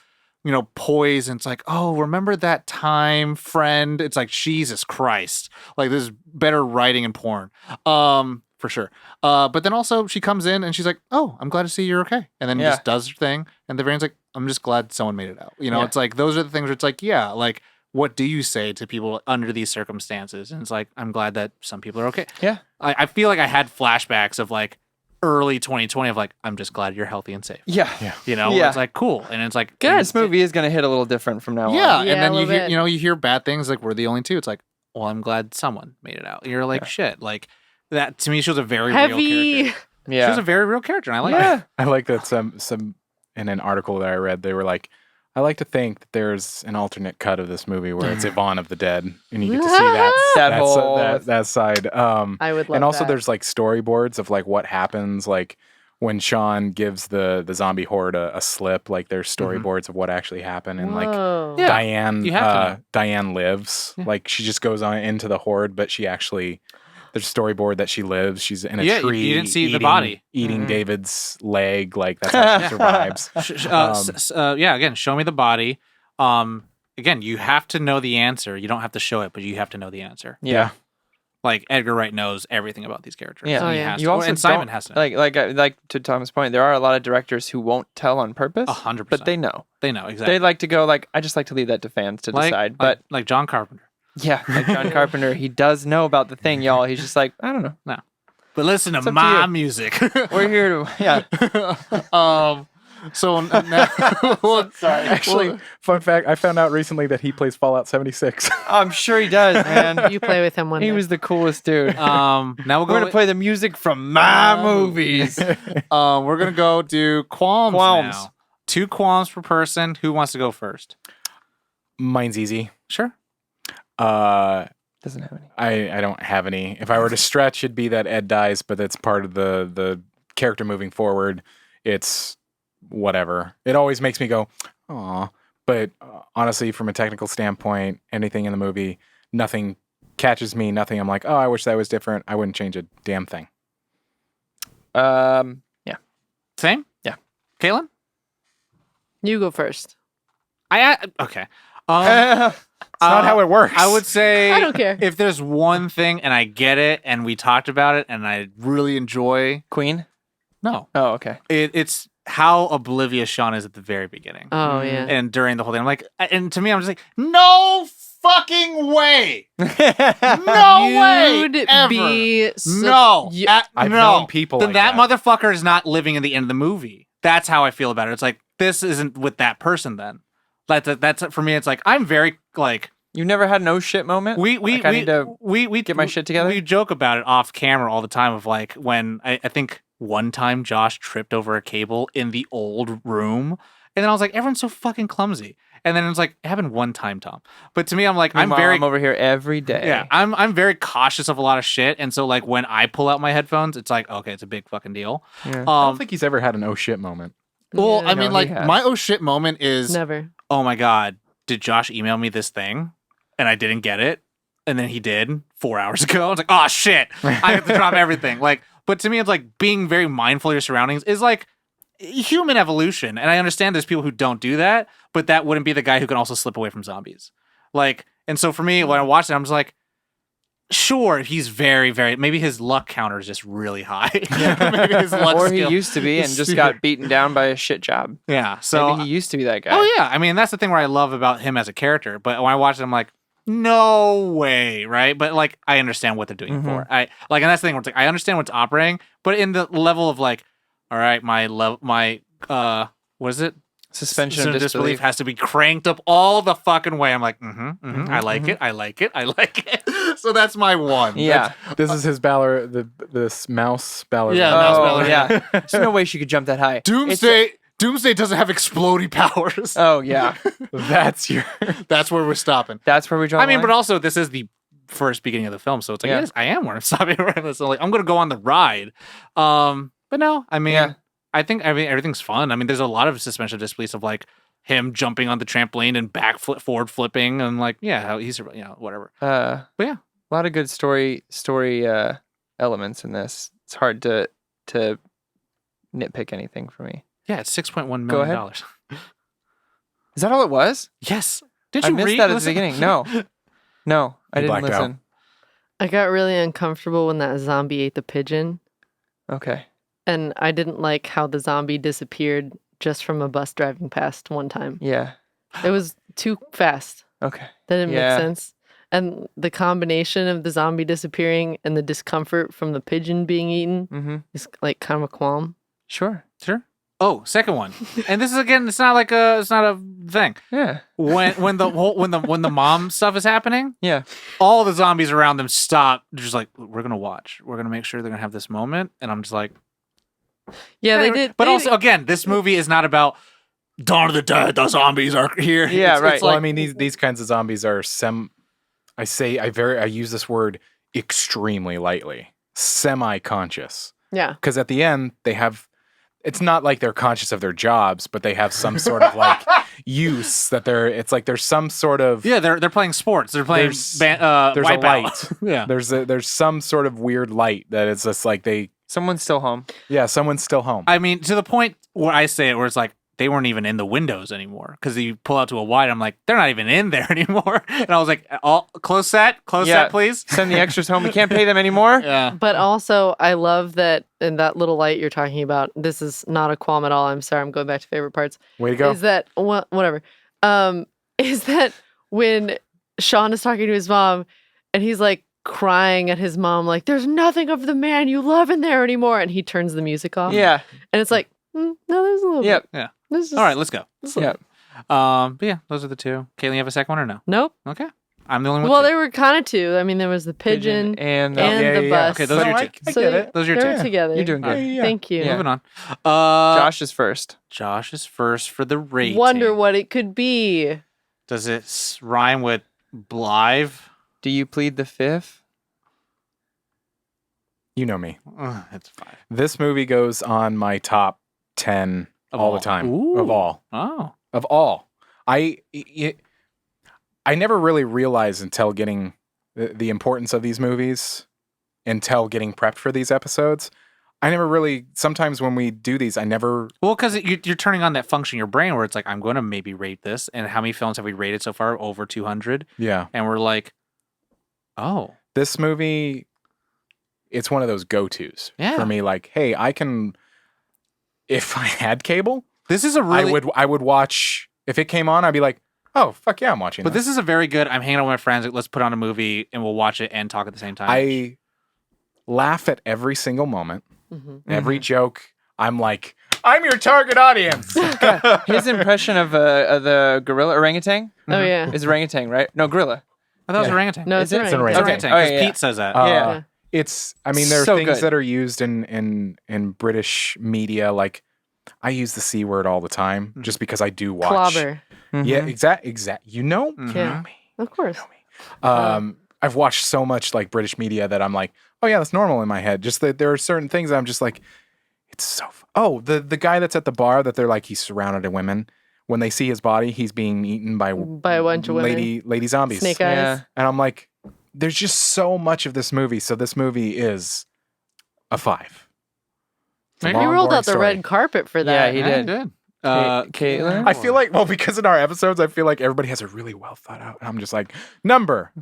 poise, and it's like, oh, remember that time, friend? It's like, Jesus Christ. Like, there's better writing in porn. For sure. But then also she comes in and she's like, oh, I'm glad to see you're okay. And then just does her thing. And the variant's like, I'm just glad someone made it out. It's like, those are the things where it's like, yeah, like, what do you say to people under these circumstances? And it's like, I'm glad that some people are okay. Yeah. I feel like I had flashbacks of like early 2020 of like, I'm just glad you're healthy and safe. Yeah. It's like, cool. And it's like, Good. This movie is going to hit a little different from now on. Yeah, and then a you little hear, bit. you hear bad things like we're the only two. It's like, well, I'm glad someone made it out. You're like, shit. Like that to me, she was a very real Heavy. character. She Yeah. was a very real character, and I like Yeah. it. I like that some in an article that I read, they were like, I like to think that there's an alternate cut of this movie where it's Yvonne of the Dead, and you get to see that side. I would love and also that. there's like storyboards of like what happens, like when Sean gives the zombie horde a slip. Like there's storyboards of what actually happened, and like Whoa. Yeah. Diane, you have to know. Diane lives. Like she just goes on into the horde, but she actually. There's a storyboard that she lives. She's in a Yeah, tree. you didn't see the body. Eating David's leg. Like that's how she survives. Again, show me the body. Again, you have to know the answer. You don't have to show it, but you have to know the answer. Yeah. Like Edgar Wright knows everything about these characters. Yeah. Oh, He yeah. has You to. also And Simon don't- has to know. like to Tom's point, there are a lot of directors who won't tell on purpose. 100%. But they know. They know exactly. They like to go like, I just like to leave that to fans to decide. But like John Carpenter. yeah, like John Carpenter, he does know about the thing, y'all. He's just like, I don't know. No, but listen to It's up to my you. music. We're here to So now, sorry. Actually, fun fact: I found out recently that he plays Fallout 76. I'm sure he does, man. You play with him one He day. was the coolest dude. now we'll We're go. gonna play the music from my movies. We're gonna go do qualms. Qualms. Now. 2 qualms per person. Who wants to go first? Mine's easy. Sure. Doesn't have any. I don't have any. If I were to stretch, it'd be that Ed dies, but that's part of the character moving forward. It's whatever. It always makes me go, aw. But honestly, from a technical standpoint, anything in the movie, nothing catches me. Nothing. I'm like, oh, I wish that was different. I wouldn't change a damn thing. Yeah. Same. Yeah. Kaylin? You go first. Okay. It's not how it works. I would say I don't care. if there's one thing, and I get it, and we talked about it, and I really enjoy. Queen? No, Oh, okay. it's how oblivious Sean is at the very beginning, Oh yeah. and during the whole thing. I'm like, and to me, I'm just like, no fucking way, no way, You'd ever. be No, I've no. known people Then like that that. motherfucker is not living in the end of the movie. That's how I feel about it. It's like this isn't with that person. Then that's for me. It's like I'm very like You never had an oh shit moment? we Like, I need to get my shit together? We joke about it off camera all the time. Of like when I think one time Josh tripped over a cable in the old room, and then I was like, everyone's so fucking clumsy. And then it's like it happened one time, Tom. But to me, I'm like I'm over here every day. yeah, I'm very cautious of a lot of shit, and so like when I pull out my headphones, it's like okay, it's a big fucking deal. Yeah. I don't think he's ever had an oh shit moment. Well, Yeah. I mean, he like has. my oh shit moment is Never. oh my god, did Josh email me this thing and I didn't get it, and then he did 4 hours ago. I was like, oh shit, I have to drop everything. Like, but to me, it's like being very mindful of your surroundings is like human evolution, and I understand there's people who don't do that, but that wouldn't be the guy who can also slip away from zombies. Like, and so for me, when I watched it, I'm just like, sure, he's very, very. Maybe his luck counter is just really high. Maybe his luck Or he skill used to be and is just super- got beaten down by a shit job. Yeah. So Maybe he used to be that guy. oh yeah, I mean that's the thing where I love about him as a character. But when I watch it, I'm like, no way, right? But like I understand what they're doing it for. I like, and that's the thing where it's like I understand what's operating, but in the level of like, all right, my what is it? Suspension of disbelief. has to be cranked up all the fucking way. I'm like, I like it, I like it, I like it. So that's my one. Yeah. This is his this mouse ballerina. Yeah, mouse Oh, ballerina. yeah. There's no way she could jump that high. Doomsday doesn't have exploding powers. Oh, yeah. That's your. That's where we're stopping. That's where we draw I the mean, line? but also this is the first beginning of the film, so it's like, Yeah. yes, I am where I'm stopping right. So like, I'm gonna go on the ride. But no, I mean, Yeah. I think everything's fun. I mean, there's a lot of suspension of disbelief of like him jumping on the trampoline and forward flipping, and like, yeah, how he's whatever. But yeah, a lot of good story elements in this. It's hard to nitpick anything for me. yeah, it's $6.1 Go million. ahead. Is that all it was? Yes. Did I you missed that at the listen? beginning. No, I You didn't blacked out. listen. I got really uncomfortable when that zombie ate the pigeon, Okay. and I didn't like how the zombie disappeared just from a bus driving past one time. Yeah. It was too fast. Okay. That didn't Yeah. make sense. And the combination of the zombie disappearing and the discomfort from the pigeon being eaten Mm-hmm. is like kind of a qualm. Sure. Sure. Oh, second one. And this is again, it's not a thing. Yeah. When the mom stuff is happening, Yeah. all the zombies around them stop. They're just like, we're gonna watch. We're gonna make sure they're gonna have this moment. And I'm just like, Yeah, they did. But they- also, again, this movie is not about Dawn of the Dead. The zombies are here. Yeah, right. It's Well, like, I mean, these kinds of zombies are I use this word extremely lightly. Semi-conscious. yeah. Because at the end, they have. It's not like they're conscious of their jobs, but they have some sort of like use that they're. It's like there's some sort of. yeah, they're playing sports. They're playing There's a Wipeout. light. Yeah. There's some sort of weird light that it's just like Someone's still home. someone's still home. I mean, to the point where I say it, where it's like they weren't even in the windows anymore. Because you pull out to a wide, I'm like, they're not even in there anymore. And I was like, close set, please. Send the extras home. We can't pay them anymore. Yeah. But also, I love that in that little light you're talking about. This is not a qualm at all. I'm sorry, I'm going back to favorite parts. Way to go. Is that whatever? Is that when Sean is talking to his mom, and he's like crying at his mom, like, "There's nothing of the man you love in there anymore," and he turns the music off. Yeah. and it's like, no, there's a little Yep. bit. This is All right, let's go. Yep. But yeah, those are the two. Caitlin, you have a second one or no? Nope. Okay. I'm the only one. Well, there were kind of two. I mean, there was the pigeon, and and the bus. Okay, those are your two. I get it. Those are your they're two. together. You're doing good. Yeah. Thank you. Yeah. Moving on. Josh is first. Josh is first for the rating. Wonder what it could be. Does it rhyme with Blythe? Do you plead the fifth? You know me. It's 5. This movie goes on my top 10 Of all all. the time. Ooh. Of all. Oh. Of all. I never really realized until getting the importance of these movies, until getting prepped for these episodes. I never really. Sometimes when we do these, I never. Well, because you're turning on that function in your brain where it's like, I'm going to maybe rate this. And how many films have we rated so far? Over 200. Yeah. And we're like, oh. This movie, it's one of those go-tos for me. Like, hey, I can. If I had cable, this is a really. I would watch. If it came on, I'd be like, oh fuck yeah, I'm watching. But this is a very good. I'm hanging out with my friends. Like, let's put on a movie and we'll watch it and talk at the same time. I laugh at every single moment. Every joke, I'm like, I'm your target audience. His impression of the gorilla orangutan Oh yeah. is orangutan, right? No, gorilla. I thought it was orangutan. No, Is it's it? It's an right. orangutan. It's orangutan because yeah. Pete says that. Yeah. It's. I mean, there are So things good. that are used in British media. Like, I use the C word all the time just because I do watch. Clobber. Yeah, exact. You know, Yeah. Of course. I've watched so much like British media that I'm like, oh yeah, that's normal in my head. Just that there are certain things that I'm just like, it's so. Oh, the guy that's at the bar that they're like he's surrounded by women. When they see his body, he's being eaten by a bunch of women. lady zombies. Snake eyes. Yeah. And I'm like, there's just so much of this movie. So this movie is a 5. It's a He long, rolled boring out the story. red carpet for that. Yeah, he did. Good. Caitlin? I feel like, well, because in our episodes, I feel like everybody has a really well thought out. And I'm just like, number.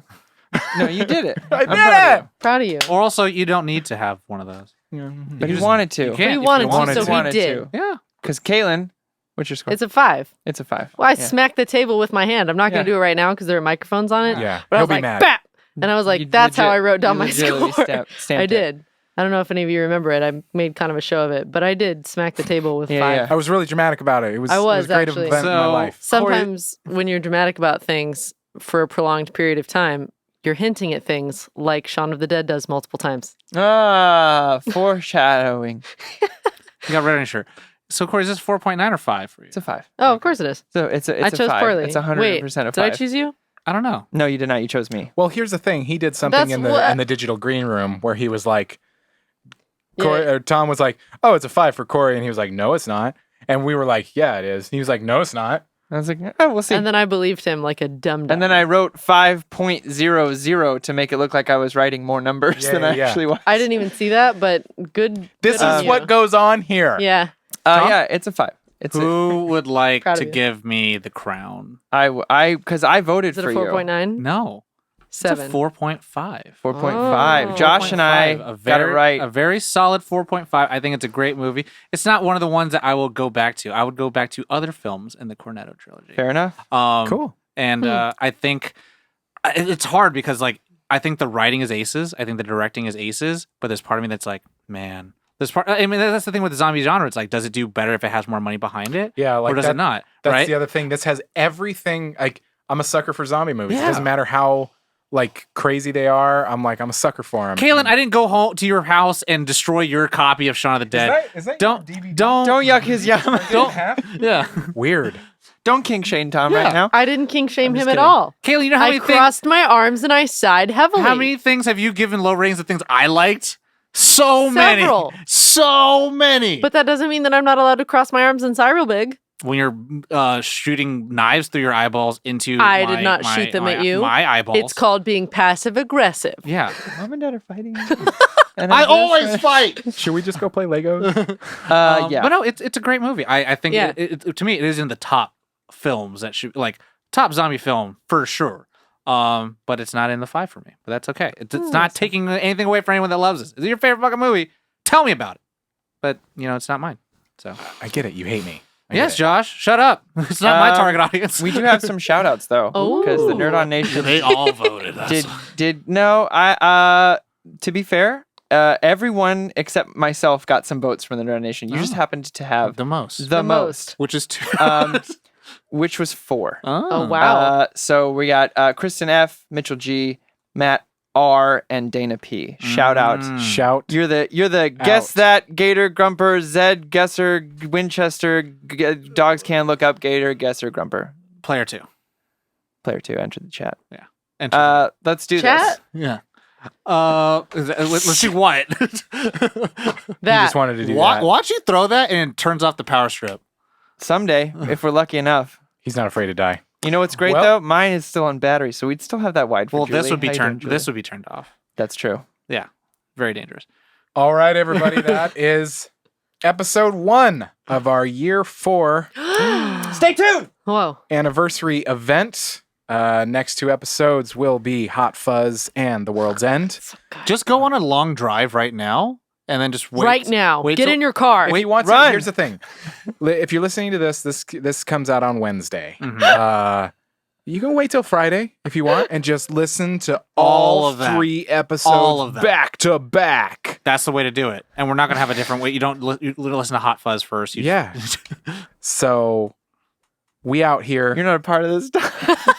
No, you did it. I I'm proud of did Proud of you. Or also, you don't need to have one of those. it. But You he just- wanted to. you can't He if you wanted to, wanted so He he wanted did. to. Yeah. Because Caitlin, what's your score? It's a 5. It's a 5. Well, I Yeah. smacked the table with my hand. I'm not going to Yeah. do it right now because there are microphones on it. Yeah. But I He'll was be like, mad. bap! And I was like, You that's how legit- I wrote down you my legitimately score. stamped I it. did. I don't know if any of you remember it. I made kind of a show of it, but I did smack the table with Yeah, 5. yeah. I was really dramatic about it. It was, I it was, was a great actually. event in my So- life. Sometimes when you're dramatic about things for a prolonged period of time, you're hinting at things like Shaun of the Dead does multiple times. Ah, foreshadowing. You got red on your shirt. So, Corey, is this 4.9 or 5 for you? It's a 5. Oh, of course it is. So it's a I it's a chose 5. poorly. It's 100% Wait, a 5. did I choose you? I don't know. No, you did not. You chose me. Well, here's the thing. He did something That's in what- the digital green room where he was like, Yeah. Corey, or Tom was like, oh, it's a 5 for Corey. And he was like, no, it's not. And we were like, yeah, it is. He was like, no, it's not. I was like, oh, we'll see. And then I believed him like a dumb. And then I wrote 5.00 to make it look like I was writing more numbers Yeah, than I yeah. actually was. I didn't even see that, but good. This good on is you. what goes on here. Yeah. Tom? Yeah, it's a 5. It's Who would like Proud of to you. give me the crown? because I voted Is it for a you. 4.9? No. 7. It's a 4.5. 4.5. Oh. Josh and I 4.5. got it right. A very solid 4.5. I think it's a great movie. It's not one of the ones that I will go back to. I would go back to other films in the Cornetto trilogy. Fair enough. Cool. And I think it's hard because, like, I think the writing is aces. I think the directing is aces. But there's part of me that's like, man, this part. I mean, that's the thing with the zombie genre. It's like, does it do better if it has more money behind it? Yeah, like or does that- it not? That's right? the other thing. This has everything. Like, I'm a sucker for zombie movies. It Yeah. doesn't matter how like crazy they are. I'm a sucker for them. Kaylin, I didn't go home to your house and destroy your copy of Shaun of the Dead. Is that Don't your DVD? don't Don't yuck his yum. yeah. Weird. Don't king shame Tom Yeah. right now. I didn't king shame I'm him just at kidding. all. Kaylin, you know how I many crossed my arms and I sighed heavily. How many things have you given low ratings of things I liked? So Several. many. So many. But that doesn't mean that I'm not allowed to cross my arms and sigh real big. when you're shooting knives through your eyeballs into I did not shoot them at you. My eyeballs. It's called being passive aggressive. Yeah. Mom and Dad are fighting. And I I'm always just- fight. Should we just go play Legos? Yeah. But no, it's a great movie. I think Yeah. to me it is in the top films that should like top zombie film for sure. But it's not in the 5 for me. But that's okay. It's not taking anything away from anyone that loves this. Is it your favorite fucking movie? Tell me about it. But it's not mine. So I get it. You hate me. I get yes, it. Josh, shut up. It's not my target audience. We do have some shout outs though. Oh. Because the Nerd on Nation They all voted us. did no, I to be fair, everyone except myself got some votes from the Nerd on Nation. You just happened to have the most, the most, which is 2. which was 4. Oh, wow. So we got Kristen F, Mitchell G, Matt R, and Dana P. Shout out. Shout. You're the guess that Gator Grumper Zed Guesser Winchester dogs can look up Gator Guesser Grumper. Player 2. Player 2 enter the chat. Enter. Let's do Chat? Yeah. Let's see what. You That. just wanted to do Watch, that. watch you throw that and it turns off the power strip. this. Someday, if we're lucky enough. He's not afraid to die. You know what's great Well- though? Mine is still on battery, so we'd still have that wide. For Well, Julie. this would be How you turned. doing, This Julie? would be turned off. That's true. Yeah, very dangerous. All right, everybody. That is episode 1 of our year 4 Stay tuned. Whoa. anniversary event. Next 2 episodes will be Hot Fuzz and The World's End. Just go on a long drive right now, and then just wait. Right now. wait Get till- in your car. If you want to, run. here's the thing. If you're listening to this comes out on Wednesday. Mhm. You can wait till Friday if you want and just listen to All all of that. 3 episodes All of that. back to back. That's the way to do it. And we're not going to have a different way. You don't you listen to Hot Fuzz first. You Yeah. So we out here. You're not a part of this.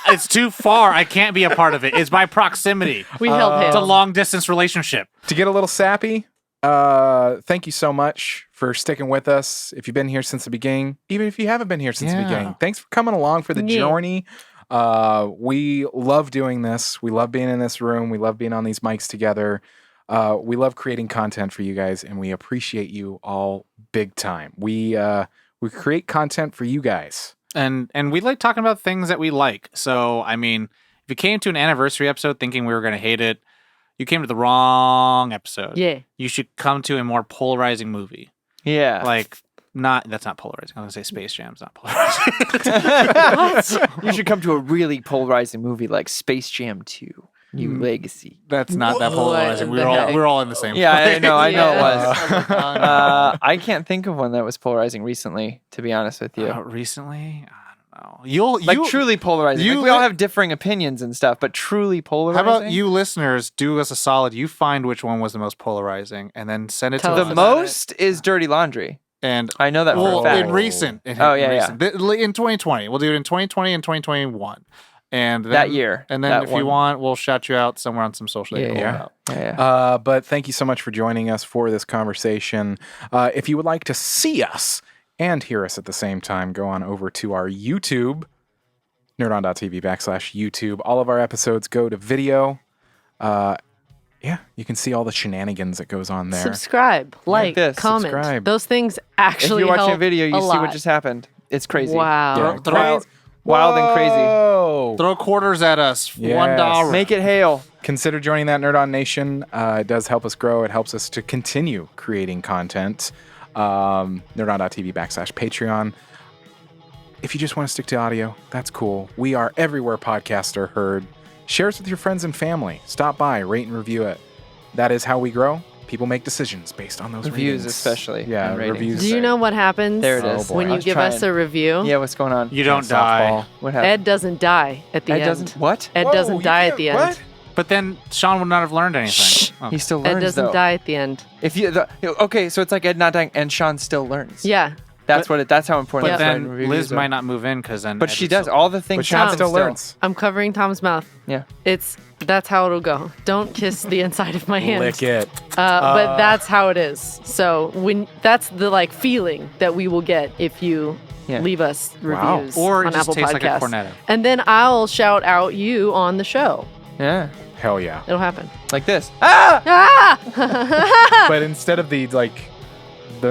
It's too far. I can't be a part of it. It's by proximity. We held hands. It's a long distance relationship. To get a little sappy, thank you so much for sticking with us. If you've been here since the beginning, even if you haven't been here since the Yeah. beginning, thanks for coming along for the Yeah. journey. We love doing this. We love being in this room. We love being on these mics together. We love creating content for you guys, and we appreciate you all big time. We create content for you guys. And we like talking about things that we like. So, I mean, if you came to an anniversary episode thinking we were going to hate it, you came to the wrong episode. Yeah. You should come to a more polarizing movie. Yeah. That's not polarizing. I'm going to say Space Jam's not polarizing. You should come to a really polarizing movie like Space Jam 2: New Legacy. That's not that What polarizing. the heck? We're all in the same Yeah, I know it Yeah. was. I can't think of one that was polarizing recently, to be honest with you. Recently? I don't know. Like truly polarizing. you Like we all li- have differing opinions and stuff, but truly How polarizing. about you listeners do us a solid? You find which one was the most polarizing and then send it Tell to us The us. about most is Dirty Laundry. And I know that for well, a fact. in recent. Oh, yeah. In 2020. We'll do it in 2020 and 2021. And then, That year. And then That if one. you want, we'll shout you out somewhere on some social media. Yeah. Yeah. Yeah. But thank you so much for joining us for this conversation. If you would like to see us and hear us at the same time, go on over to our YouTube, nerdon.tv/YouTube. All of our episodes go to video. Yeah, you can see all the shenanigans that goes on there. Subscribe, like, this, comment. subscribe. Those things If actually you're watching a help video, you a see lot. what just happened. It's crazy. Wow. Yeah. Wild and crazy. Whoa. Throw quarters at us. Yes. $1. Make it hail. Consider joining that Nerd On Nation. It does help us grow. It helps us to continue creating content. Nerdon.tv/Patreon. If you just want to stick to audio, that's cool. We are everywhere podcasts are heard. Share us with your friends and family. Stop by, rate and review it. That is how we grow. People make decisions based on those Reviews, ratings. especially, Yeah, and ratings. reviews. Do you know what happens There it Oh, is. boy. when I you was give us trying. a review? Yeah, what's going on? You don't Softball. die. What happened? Ed doesn't die at the Ed end. doesn't. What? Ed Whoa, doesn't you die at can't- the end. what? But then Sean would not have learned anything. Shh. Oh. He still Ed learns doesn't though. die at the end. If you okay, so it's like Ed not dying and Sean still learns. Yeah. That's what it. That's how important. But that's then why reviews Liz are. might not move in because then. But Ed she would does still- all the things. But Sean happen still learns. I'm covering Tom's mouth. Yeah. That's how it'll go. Don't kiss the inside of my hand. Lick it. But that's how it is. So that's the feeling that we will get if you Yeah. leave us Wow. reviews Or it on just Apple tastes like a Podcasts. Cornetto. And then I'll shout out you on the show. Yeah. Hell yeah. It'll happen. Like this. Ah! Ah! But instead of the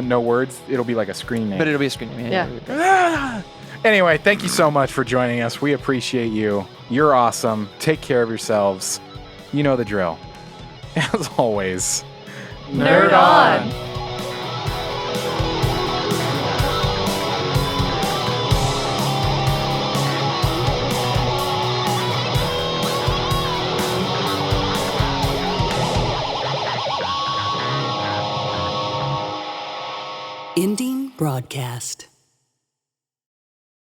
no words, it'll be like a screen name. But it'll be a screen. Yeah. Anyway, thank you so much for joining us. We appreciate you. You're awesome. Take care of yourselves. You know the drill. As always, Nerd on. Ending broadcast.